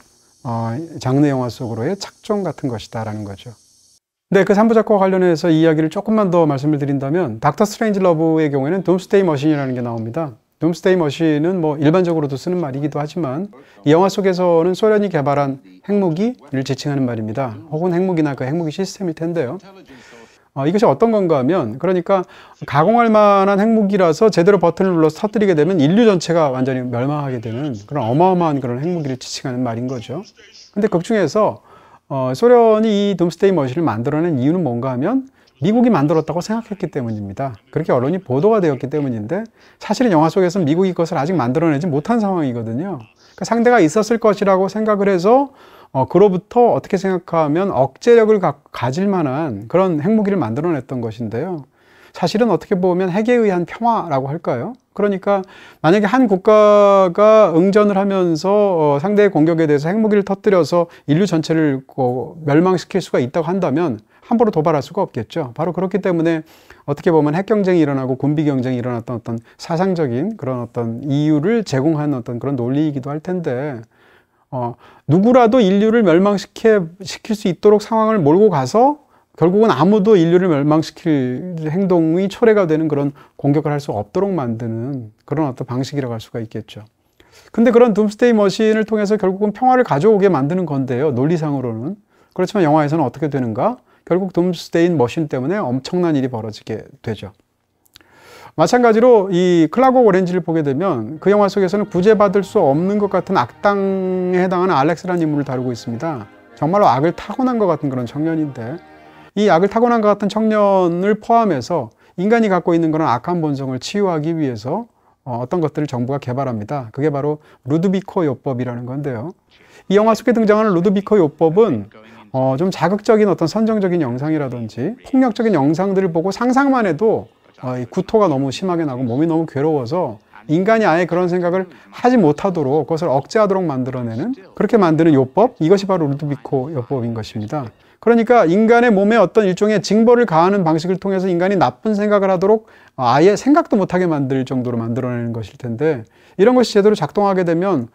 장르 영화 속으로의 착종 같은 것이다라는 거죠. 네, 그 3부 작가와 관련해서 이야기를 조금만 더 말씀을 드린다면 닥터 스트레인지 러브의 경우에는 둠스데이 머신이라는 게 나옵니다. 둠스데이 머신은 뭐 일반적으로도 쓰는 말이기도 하지만 이 영화 속에서는 소련이 개발한 핵무기를 지칭하는 말입니다. 혹은 핵무기나 그 핵무기 시스템일 텐데요. 이것이 어떤 건가 하면 그러니까 가공할 만한 핵무기라서 제대로 버튼을 눌러서 터뜨리게 되면 인류 전체가 완전히 멸망하게 되는 그런 어마어마한 그런 핵무기를 지칭하는 말인 거죠. 근데 극중에서 소련이 이 둠스데이 머신을 만들어낸 이유는 뭔가 하면 미국이 만들었다고 생각했기 때문입니다. 그렇게 언론이 보도가 되었기 때문인데 사실은 영화 속에서는 미국이 그것을 아직 만들어내지 못한 상황이거든요. 그러니까 상대가 있었을 것이라고 생각을 해서 그로부터 어떻게 생각하면 억제력을 가질 만한 그런 핵무기를 만들어냈던 것인데요. 사실은 어떻게 보면 핵에 의한 평화라고 할까요? 그러니까 만약에 한 국가가 응전을 하면서 상대의 공격에 대해서 핵무기를 터뜨려서 인류 전체를 멸망시킬 수가 있다고 한다면 함부로 도발할 수가 없겠죠. 바로 그렇기 때문에 어떻게 보면 핵 경쟁이 일어나고 군비 경쟁이 일어났던 어떤 사상적인 그런 어떤 이유를 제공하는 어떤 그런 논리이기도 할 텐데 누구라도 인류를 멸망시킬 수 있도록 상황을 몰고 가서 결국은 아무도 인류를 멸망시킬 행동이 초래가 되는 그런 공격을 할 수 없도록 만드는 그런 어떤 방식이라고 할 수가 있겠죠. 근데 그런 둠스데이 머신을 통해서 결국은 평화를 가져오게 만드는 건데요. 논리상으로는. 그렇지만 영화에서는 어떻게 되는가? 결국 둠스데이 머신 때문에 엄청난 일이 벌어지게 되죠. 마찬가지로 이 클라고 오렌지를 보게 되면 그 영화 속에서는 구제받을 수 없는 것 같은 악당에 해당하는 알렉스라는 인물을 다루고 있습니다. 정말로 악을 타고난 것 같은 그런 청년인데 이 악을 타고난 것 같은 청년을 포함해서 인간이 갖고 있는 그런 악한 본성을 치유하기 위해서 어떤 것들을 정부가 개발합니다. 그게 바로 루드비코 요법이라는 건데요. 이 영화 속에 등장하는 루드비코 요법은 좀 자극적인 어떤 선정적인 영상이라든지 폭력적인 영상들을 보고 상상만 해도 구토가 너무 심하게 나고 몸이 너무 괴로워서 인간이 아예 그런 생각을 하지 못하도록 그것을 억제하도록 만들어내는 그렇게 만드는 요법, 이것이 바로 루드비코 요법인 것입니다. 그러니까 인간의 몸에 어떤 일종의 징벌을 가하는 방식을 통해서 인간이 나쁜 생각을 하도록 아예 생각도 못하게 만들 정도로 만들어내는 것일 텐데 이런 것이 제대로 작동하게 되면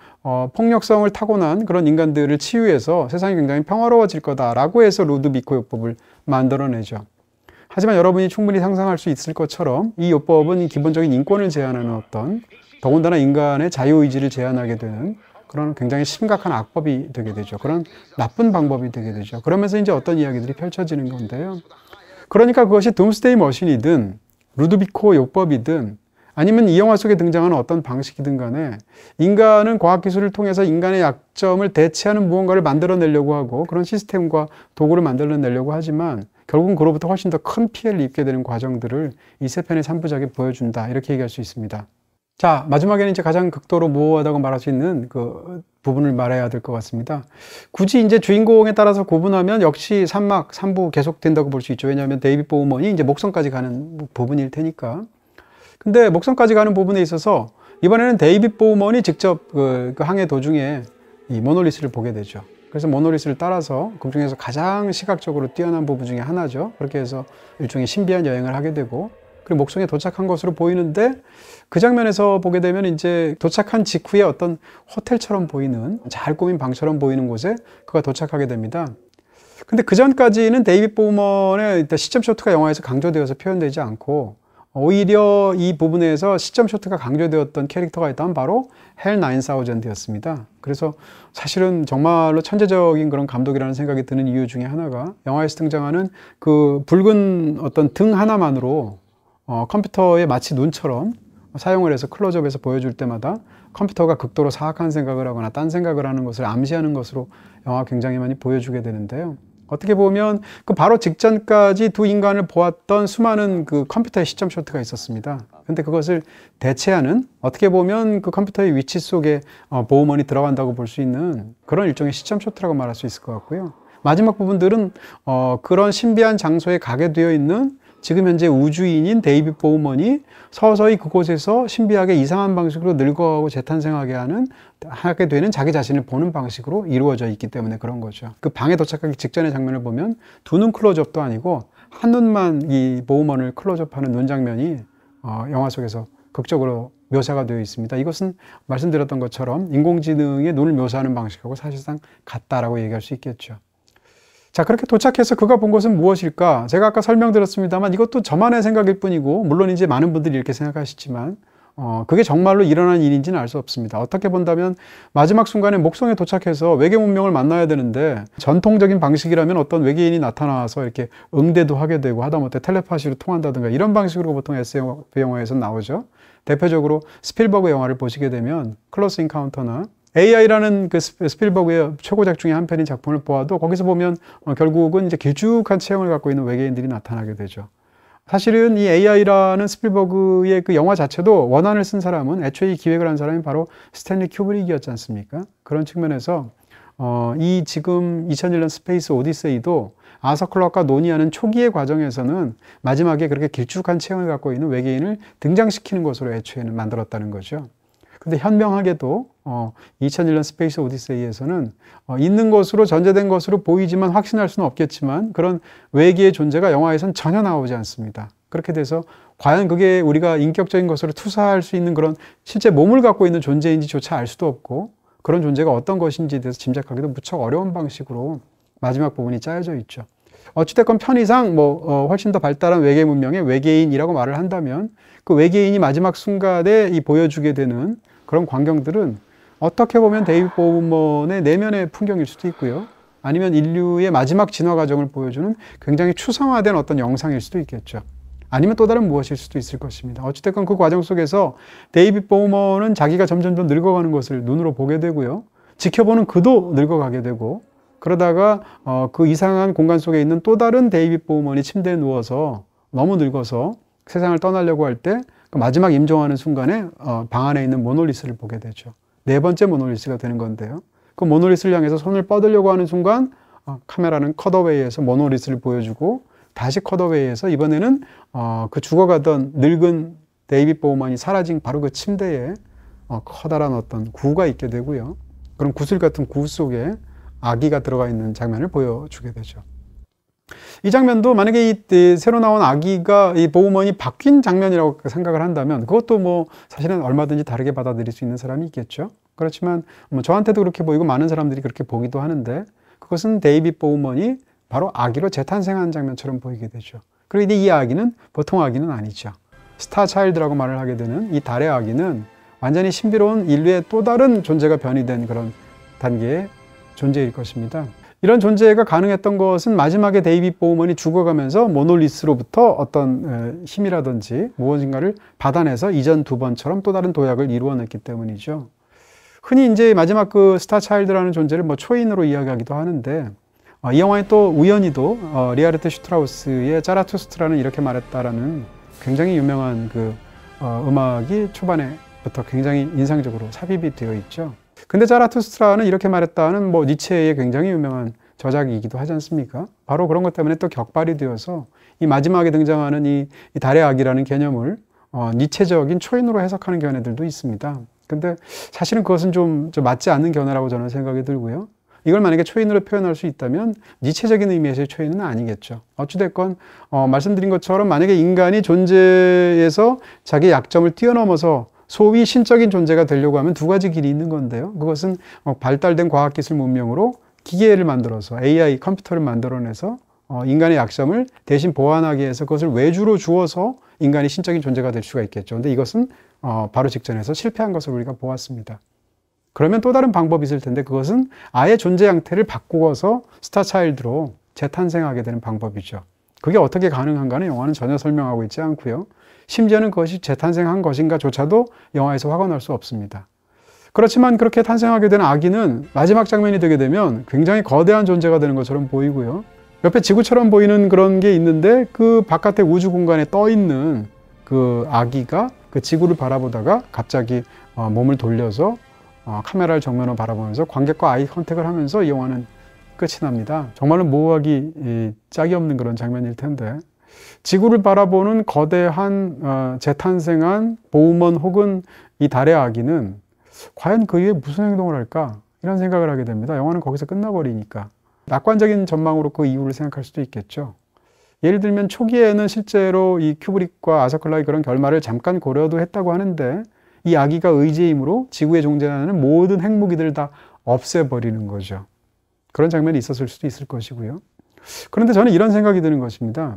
폭력성을 타고난 그런 인간들을 치유해서 세상이 굉장히 평화로워질 거다라고 해서 루드비코 요법을 만들어내죠. 하지만 여러분이 충분히 상상할 수 있을 것처럼 이 요법은 기본적인 인권을 제한하는 어떤 더군다나 인간의 자유의지를 제한하게 되는 그런 굉장히 심각한 악법이 되게 되죠. 그런 나쁜 방법이 되게 되죠. 그러면서 이제 어떤 이야기들이 펼쳐지는 건데요. 그러니까 그것이 둠스데이 머신이든 루드비코 요법이든 아니면 이 영화 속에 등장하는 어떤 방식이든 간에 인간은 과학기술을 통해서 인간의 약점을 대체하는 무언가를 만들어내려고 하고 그런 시스템과 도구를 만들어내려고 하지만 결국은 그로부터 훨씬 더 큰 피해를 입게 되는 과정들을 이 세 편의 3부작이 보여준다. 이렇게 얘기할 수 있습니다. 자, 마지막에는 이제 가장 극도로 모호하다고 말할 수 있는 그 부분을 말해야 될 것 같습니다. 굳이 이제 주인공에 따라서 구분하면 역시 3막, 3부 계속된다고 볼 수 있죠. 왜냐하면 데이빗 보우먼이 이제 목성까지 가는 부분일 테니까. 근데 목성까지 가는 부분에 있어서 이번에는 데이빗 보우먼이 직접 그 항해 도중에 이 모놀리스를 보게 되죠. 그래서 모노리스를 따라서 그 중에서 가장 시각적으로 뛰어난 부부 중에 하나죠. 그렇게 해서 일종의 신비한 여행을 하게 되고, 그리고 목성에 도착한 것으로 보이는데, 그 장면에서 보게 되면 이제 도착한 직후에 어떤 호텔처럼 보이는, 잘 꾸민 방처럼 보이는 곳에 그가 도착하게 됩니다. 근데 그 전까지는 데이빗 보우먼의 시점 쇼트가 영화에서 강조되어서 표현되지 않고, 오히려 이 부분에서 시점 쇼트가 강조되었던 캐릭터가 있다면 바로 헬 9000였습니다. 그래서 사실은 정말로 천재적인 그런 감독이라는 생각이 드는 이유 중에 하나가, 영화에서 등장하는 그 붉은 어떤 등 하나만으로 컴퓨터에 마치 눈처럼 사용을 해서 클로즈업에서 보여줄 때마다 컴퓨터가 극도로 사악한 생각을 하거나 딴 생각을 하는 것을 암시하는 것으로 영화가 굉장히 많이 보여주게 되는데요. 어떻게 보면 그 바로 직전까지 두 인간을 보았던 수많은 그 컴퓨터의 시점 쇼트가 있었습니다. 근데 그것을 대체하는, 어떻게 보면 그 컴퓨터의 위치 속에 보우먼이 들어간다고 볼 수 있는 그런 일종의 시점 쇼트라고 말할 수 있을 것 같고요. 마지막 부분들은 그런 신비한 장소에 가게 되어 있는 지금 현재 우주인인 데이빗 보우먼이 서서히 그곳에서 신비하게 이상한 방식으로 늙어가고 재탄생하게 하게 되는 자기 자신을 보는 방식으로 이루어져 있기 때문에 그런 거죠. 그 방에 도착하기 직전의 장면을 보면 두 눈 클로즈업도 아니고 한 눈만 이 보우먼을 클로즈업하는 눈 장면이 영화 속에서 극적으로 묘사가 되어 있습니다. 이것은 말씀드렸던 것처럼 인공지능의 눈을 묘사하는 방식하고 사실상 같다라고 얘기할 수 있겠죠. 자, 그렇게 도착해서 그가 본 것은 무엇일까? 제가 아까 설명드렸습니다만 이것도 저만의 생각일 뿐이고, 물론 이제 많은 분들이 이렇게 생각하시지만 그게 정말로 일어난 일인지는 알 수 없습니다. 어떻게 본다면 마지막 순간에 목성에 도착해서 외계 문명을 만나야 되는데, 전통적인 방식이라면 어떤 외계인이 나타나서 이렇게 응대도 하게 되고 하다못해 텔레파시로 통한다든가 이런 방식으로 보통 SF 영화에서 나오죠. 대표적으로 스필버그 영화를 보시게 되면 클로스 인카운터나 AI라는 그 스필버그의 최고작 중에 한 편인 작품을 보아도 거기서 보면 결국은 이제 길쭉한 체형을 갖고 있는 외계인들이 나타나게 되죠. 사실은 이 AI라는 스필버그의 그 영화 자체도 원안을 쓴 사람은, 애초에 이 기획을 한 사람이 바로 스탠리 큐브릭이었지 않습니까? 그런 측면에서 이 지금 2001년 스페이스 오디세이도 아서 클락과 논의하는 초기의 과정에서는 마지막에 그렇게 길쭉한 체형을 갖고 있는 외계인을 등장시키는 것으로 애초에는 만들었다는 거죠. 근데 현명하게도 2001년 스페이스 오디세이에서는 있는 것으로, 전제된 것으로 보이지만 확신할 수는 없겠지만 그런 외계의 존재가 영화에선 전혀 나오지 않습니다. 그렇게 돼서 과연 그게 우리가 인격적인 것으로 투사할 수 있는 그런 실제 몸을 갖고 있는 존재인지조차 알 수도 없고, 그런 존재가 어떤 것인지에 대해서 짐작하기도 무척 어려운 방식으로 마지막 부분이 짜여져 있죠. 어찌됐건 편의상 훨씬 더 발달한 외계 문명의 외계인이라고 말을 한다면, 그 외계인이 마지막 순간에 이 보여주게 되는 그런 광경들은 어떻게 보면 데이빗 보우먼의 내면의 풍경일 수도 있고요. 아니면 인류의 마지막 진화 과정을 보여주는 굉장히 추상화된 어떤 영상일 수도 있겠죠. 아니면 또 다른 무엇일 수도 있을 것입니다. 어찌됐건 그 과정 속에서 데이빗 보우먼은 자기가 점점 더 늙어가는 것을 눈으로 보게 되고요. 지켜보는 그도 늙어가게 되고, 그러다가 그 이상한 공간 속에 있는 또 다른 데이빗 보우먼이 침대에 누워서 너무 늙어서 세상을 떠나려고 할 때 그 마지막 임종하는 순간에 방 안에 있는 모노리스를 보게 되죠. 네 번째 모노리스가 되는 건데요. 그 모노리스를 향해서 손을 뻗으려고 하는 순간 카메라는 컷어웨이에서 모노리스를 보여주고, 다시 컷어웨이에서 이번에는 그 죽어가던 늙은 데이빗 보우먼이 사라진 바로 그 침대에 커다란 어떤 구가 있게 되고요. 그런 구슬 같은 구 속에 아기가 들어가 있는 장면을 보여주게 되죠. 이 장면도 만약에 이 새로 나온 아기가 이 보우먼이 바뀐 장면이라고 생각을 한다면 그것도 사실은 얼마든지 다르게 받아들일 수 있는 사람이 있겠죠. 그렇지만 저한테도 그렇게 보이고 많은 사람들이 그렇게 보기도 하는데, 그것은 데이빗 보우먼이 바로 아기로 재탄생한 장면처럼 보이게 되죠. 그런데 이 아기는 보통 아기는 아니죠. 스타 차일드라고 말을 하게 되는 이 달의 아기는 완전히 신비로운 인류의 또 다른 존재가 변이된 그런 단계의 존재일 것입니다. 이런 존재가 가능했던 것은 마지막에 데이빗 보우먼이 죽어가면서 모노리스로부터 어떤 힘이라든지 무엇인가를 받아내서 이전 두 번처럼 또 다른 도약을 이루어냈기 때문이죠. 흔히 이제 마지막 그 스타 차일드라는 존재를 초인으로 이야기하기도 하는데, 이 영화에 또 우연히도 리하르트 슈트라우스의 자라투스트라는 이렇게 말했다라는 굉장히 유명한 그 음악이 초반에부터 굉장히 인상적으로 삽입이 되어 있죠. 근데 자라투스트라는 이렇게 말했다는 니체의 굉장히 유명한 저작이기도 하지 않습니까? 바로 그런 것 때문에 또 격발이 되어서 이 마지막에 등장하는 이 달의 아기라는 개념을 니체적인 초인으로 해석하는 견해들도 있습니다. 근데 사실은 그것은 좀 맞지 않는 견해라고 저는 생각이 들고요. 이걸 만약에 초인으로 표현할 수 있다면 니체적인 의미에서의 초인은 아니겠죠. 어찌됐건 말씀드린 것처럼 만약에 인간이 존재에서 자기 약점을 뛰어넘어서 소위 신적인 존재가 되려고 하면 두 가지 길이 있는 건데요. 그것은 발달된 과학기술 문명으로 기계를 만들어서 AI 컴퓨터를 만들어내서 인간의 약점을 대신 보완하기 위해서 그것을 외주로 주어서 인간이 신적인 존재가 될 수가 있겠죠. 근데 이것은 바로 직전에서 실패한 것을 우리가 보았습니다. 그러면 또 다른 방법이 있을 텐데 그것은 아예 존재 양태를 바꾸어서 스타차일드로 재탄생하게 되는 방법이죠. 그게 어떻게 가능한가는 영화는 전혀 설명하고 있지 않고요. 심지어는 그것이 재탄생한 것인가조차도 영화에서 확언할 수 없습니다. 그렇지만 그렇게 탄생하게 된 아기는 마지막 장면이 되게 되면 굉장히 거대한 존재가 되는 것처럼 보이고요. 옆에 지구처럼 보이는 그런 게 있는데 그 바깥의 우주 공간에 떠 있는 그 아기가 그 지구를 바라보다가 갑자기 몸을 돌려서 카메라를 정면으로 바라보면서 관객과 아이 컨택을 하면서 이 영화는 끝이 납니다. 정말로 모호하기 짝이 없는 그런 장면일 텐데 지구를 바라보는 거대한 재탄생한 보우먼 혹은 이 달의 아기는 과연 그 이후에 무슨 행동을 할까? 이런 생각을 하게 됩니다. 영화는 거기서 끝나버리니까. 낙관적인 전망으로 그 이유를 생각할 수도 있겠죠. 예를 들면 초기에는 실제로 이 큐브릭과 아서클락이 그런 결말을 잠깐 고려도 했다고 하는데 이 아기가 의지의 힘으로 지구에 존재하는 모든 핵무기들을 다 없애버리는 거죠. 그런 장면이 있었을 수도 있을 것이고요. 그런데 저는 이런 생각이 드는 것입니다.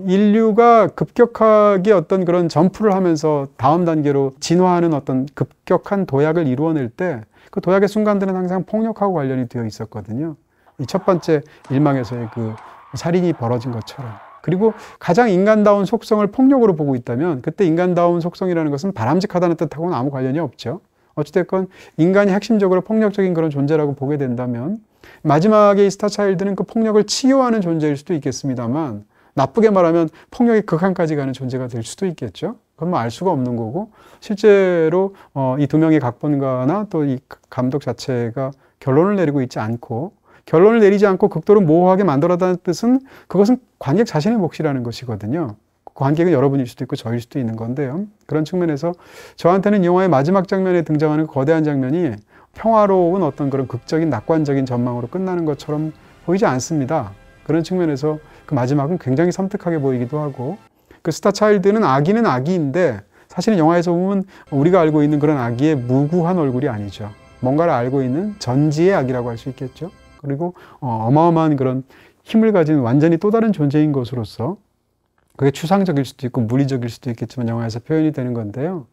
인류가 급격하게 어떤 그런 점프를 하면서 다음 단계로 진화하는 어떤 급격한 도약을 이루어낼 때 그 도약의 순간들은 항상 폭력하고 관련이 되어 있었거든요. 이 첫 번째 일망에서의 그 살인이 벌어진 것처럼. 그리고 가장 인간다운 속성을 폭력으로 보고 있다면 그때 인간다운 속성이라는 것은 바람직하다는 뜻하고는 아무 관련이 없죠. 어찌됐건 인간이 핵심적으로 폭력적인 그런 존재라고 보게 된다면 마지막에 이 스타차일드는 그 폭력을 치유하는 존재일 수도 있겠습니다만 나쁘게 말하면 폭력의 극한까지 가는 존재가 될 수도 있겠죠. 그건 뭐 알 수가 없는 거고 실제로 이 두 명의 각본가나 또 이 감독 자체가 결론을 내리고 있지 않고 결론을 내리지 않고 극도로 모호하게 만들어다는 뜻은 그것은 관객 자신의 몫이라는 것이거든요. 관객은 여러분일 수도 있고 저일 수도 있는 건데요. 그런 측면에서 저한테는 영화의 마지막 장면에 등장하는 거대한 장면이 평화로운 어떤 그런 극적인 낙관적인 전망으로 끝나는 것처럼 보이지 않습니다. 그런 측면에서 그 마지막은 굉장히 섬뜩하게 보이기도 하고 그 스타차일드는 아기인데 사실은 영화에서 보면 우리가 알고 있는 그런 아기의 무구한 얼굴이 아니죠. 뭔가를 알고 있는 전지의 아기라고 할 수 있겠죠. 그리고 어마어마한 그런 힘을 가진 완전히 또 다른 존재인 것으로서 그게 추상적일 수도 있고 물리적일 수도 있겠지만 영화에서 표현이 되는 건데요.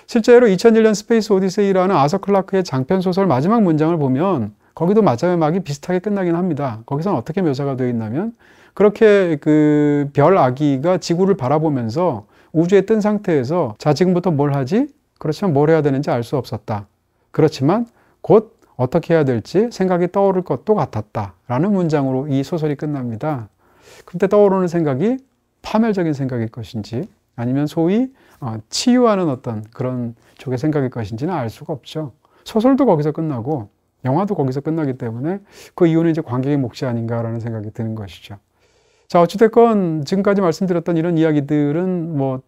실제로 2001년 스페이스 오디세이라는 아서 클라크의 장편 소설 마지막 문장을 보면 거기도 마지막이 비슷하게 끝나긴 합니다. 거기서는 어떻게 묘사가 되어 있냐면 그렇게 그 별 아기가 지구를 바라보면서 우주에 뜬 상태에서 자 지금부터 뭘 하지? 그렇지만 뭘 해야 되는지 알 수 없었다. 그렇지만 곧 어떻게 해야 될지 생각이 떠오를 것도 같았다. 라는 문장으로 이 소설이 끝납니다. 그때 떠오르는 생각이 파멸적인 생각일 것인지 아니면 소위 치유하는 어떤 그런 쪽의 생각일 것인지는 알 수가 없죠. 소설도 거기서 끝나고 영화도 거기서 끝나기 때문에 그 이유는 이제 관객의 몫이 아닌가라는 생각이 드는 것이죠. 자, 어찌됐건 지금까지 말씀드렸던 이런 이야기들은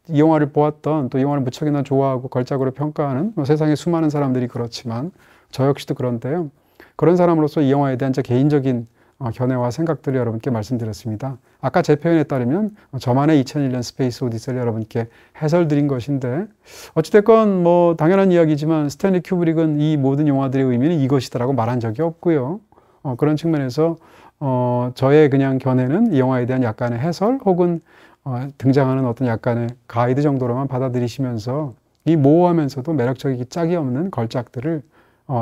이 영화를 보았던 또 이 영화를 무척이나 좋아하고 걸작으로 평가하는 세상에 수많은 사람들이 그렇지만 저 역시도 그런데요. 그런 사람으로서 이 영화에 대한 제 개인적인 견해와 생각들을 여러분께 말씀드렸습니다. 아까 제 표현에 따르면 저만의 2001년 스페이스 오디세이를 여러분께 해설드린 것인데 어찌됐건 당연한 이야기지만 스탠리 큐브릭은 이 모든 영화들의 의미는 이것이다라고 말한 적이 없고요. 그런 측면에서 저의 그냥 견해는 이 영화에 대한 약간의 해설 혹은 등장하는 어떤 약간의 가이드 정도로만 받아들이시면서 이 모호하면서도 매력적이기 짝이 없는 걸작들을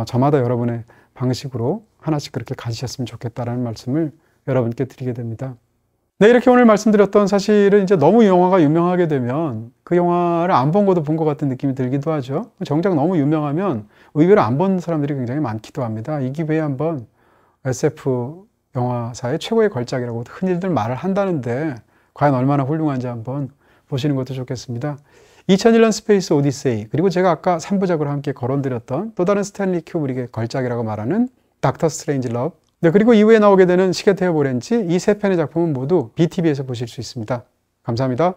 저마다 여러분의 방식으로 하나씩 그렇게 가지셨으면 좋겠다라는 말씀을 여러분께 드리게 됩니다. 네, 이렇게 오늘 말씀드렸던 사실은 이제 너무 영화가 유명하게 되면 그 영화를 안 본 것도 본 것 같은 느낌이 들기도 하죠. 정작 너무 유명하면 의외로 안 본 사람들이 굉장히 많기도 합니다. 이 기회에 한번 SF 영화사의 최고의 걸작이라고 흔히들 말을 한다는데 과연 얼마나 훌륭한지 한번 보시는 것도 좋겠습니다. 2001년 스페이스 오디세이 그리고 제가 아까 3부작으로 함께 거론드렸던 또 다른 스탠리 큐브릭의 걸작이라고 말하는 닥터 스트레인지 러브 네, 그리고 이후에 나오게 되는 시계태엽 오렌지 이 세 편의 작품은 모두 BTV에서 보실 수 있습니다. 감사합니다.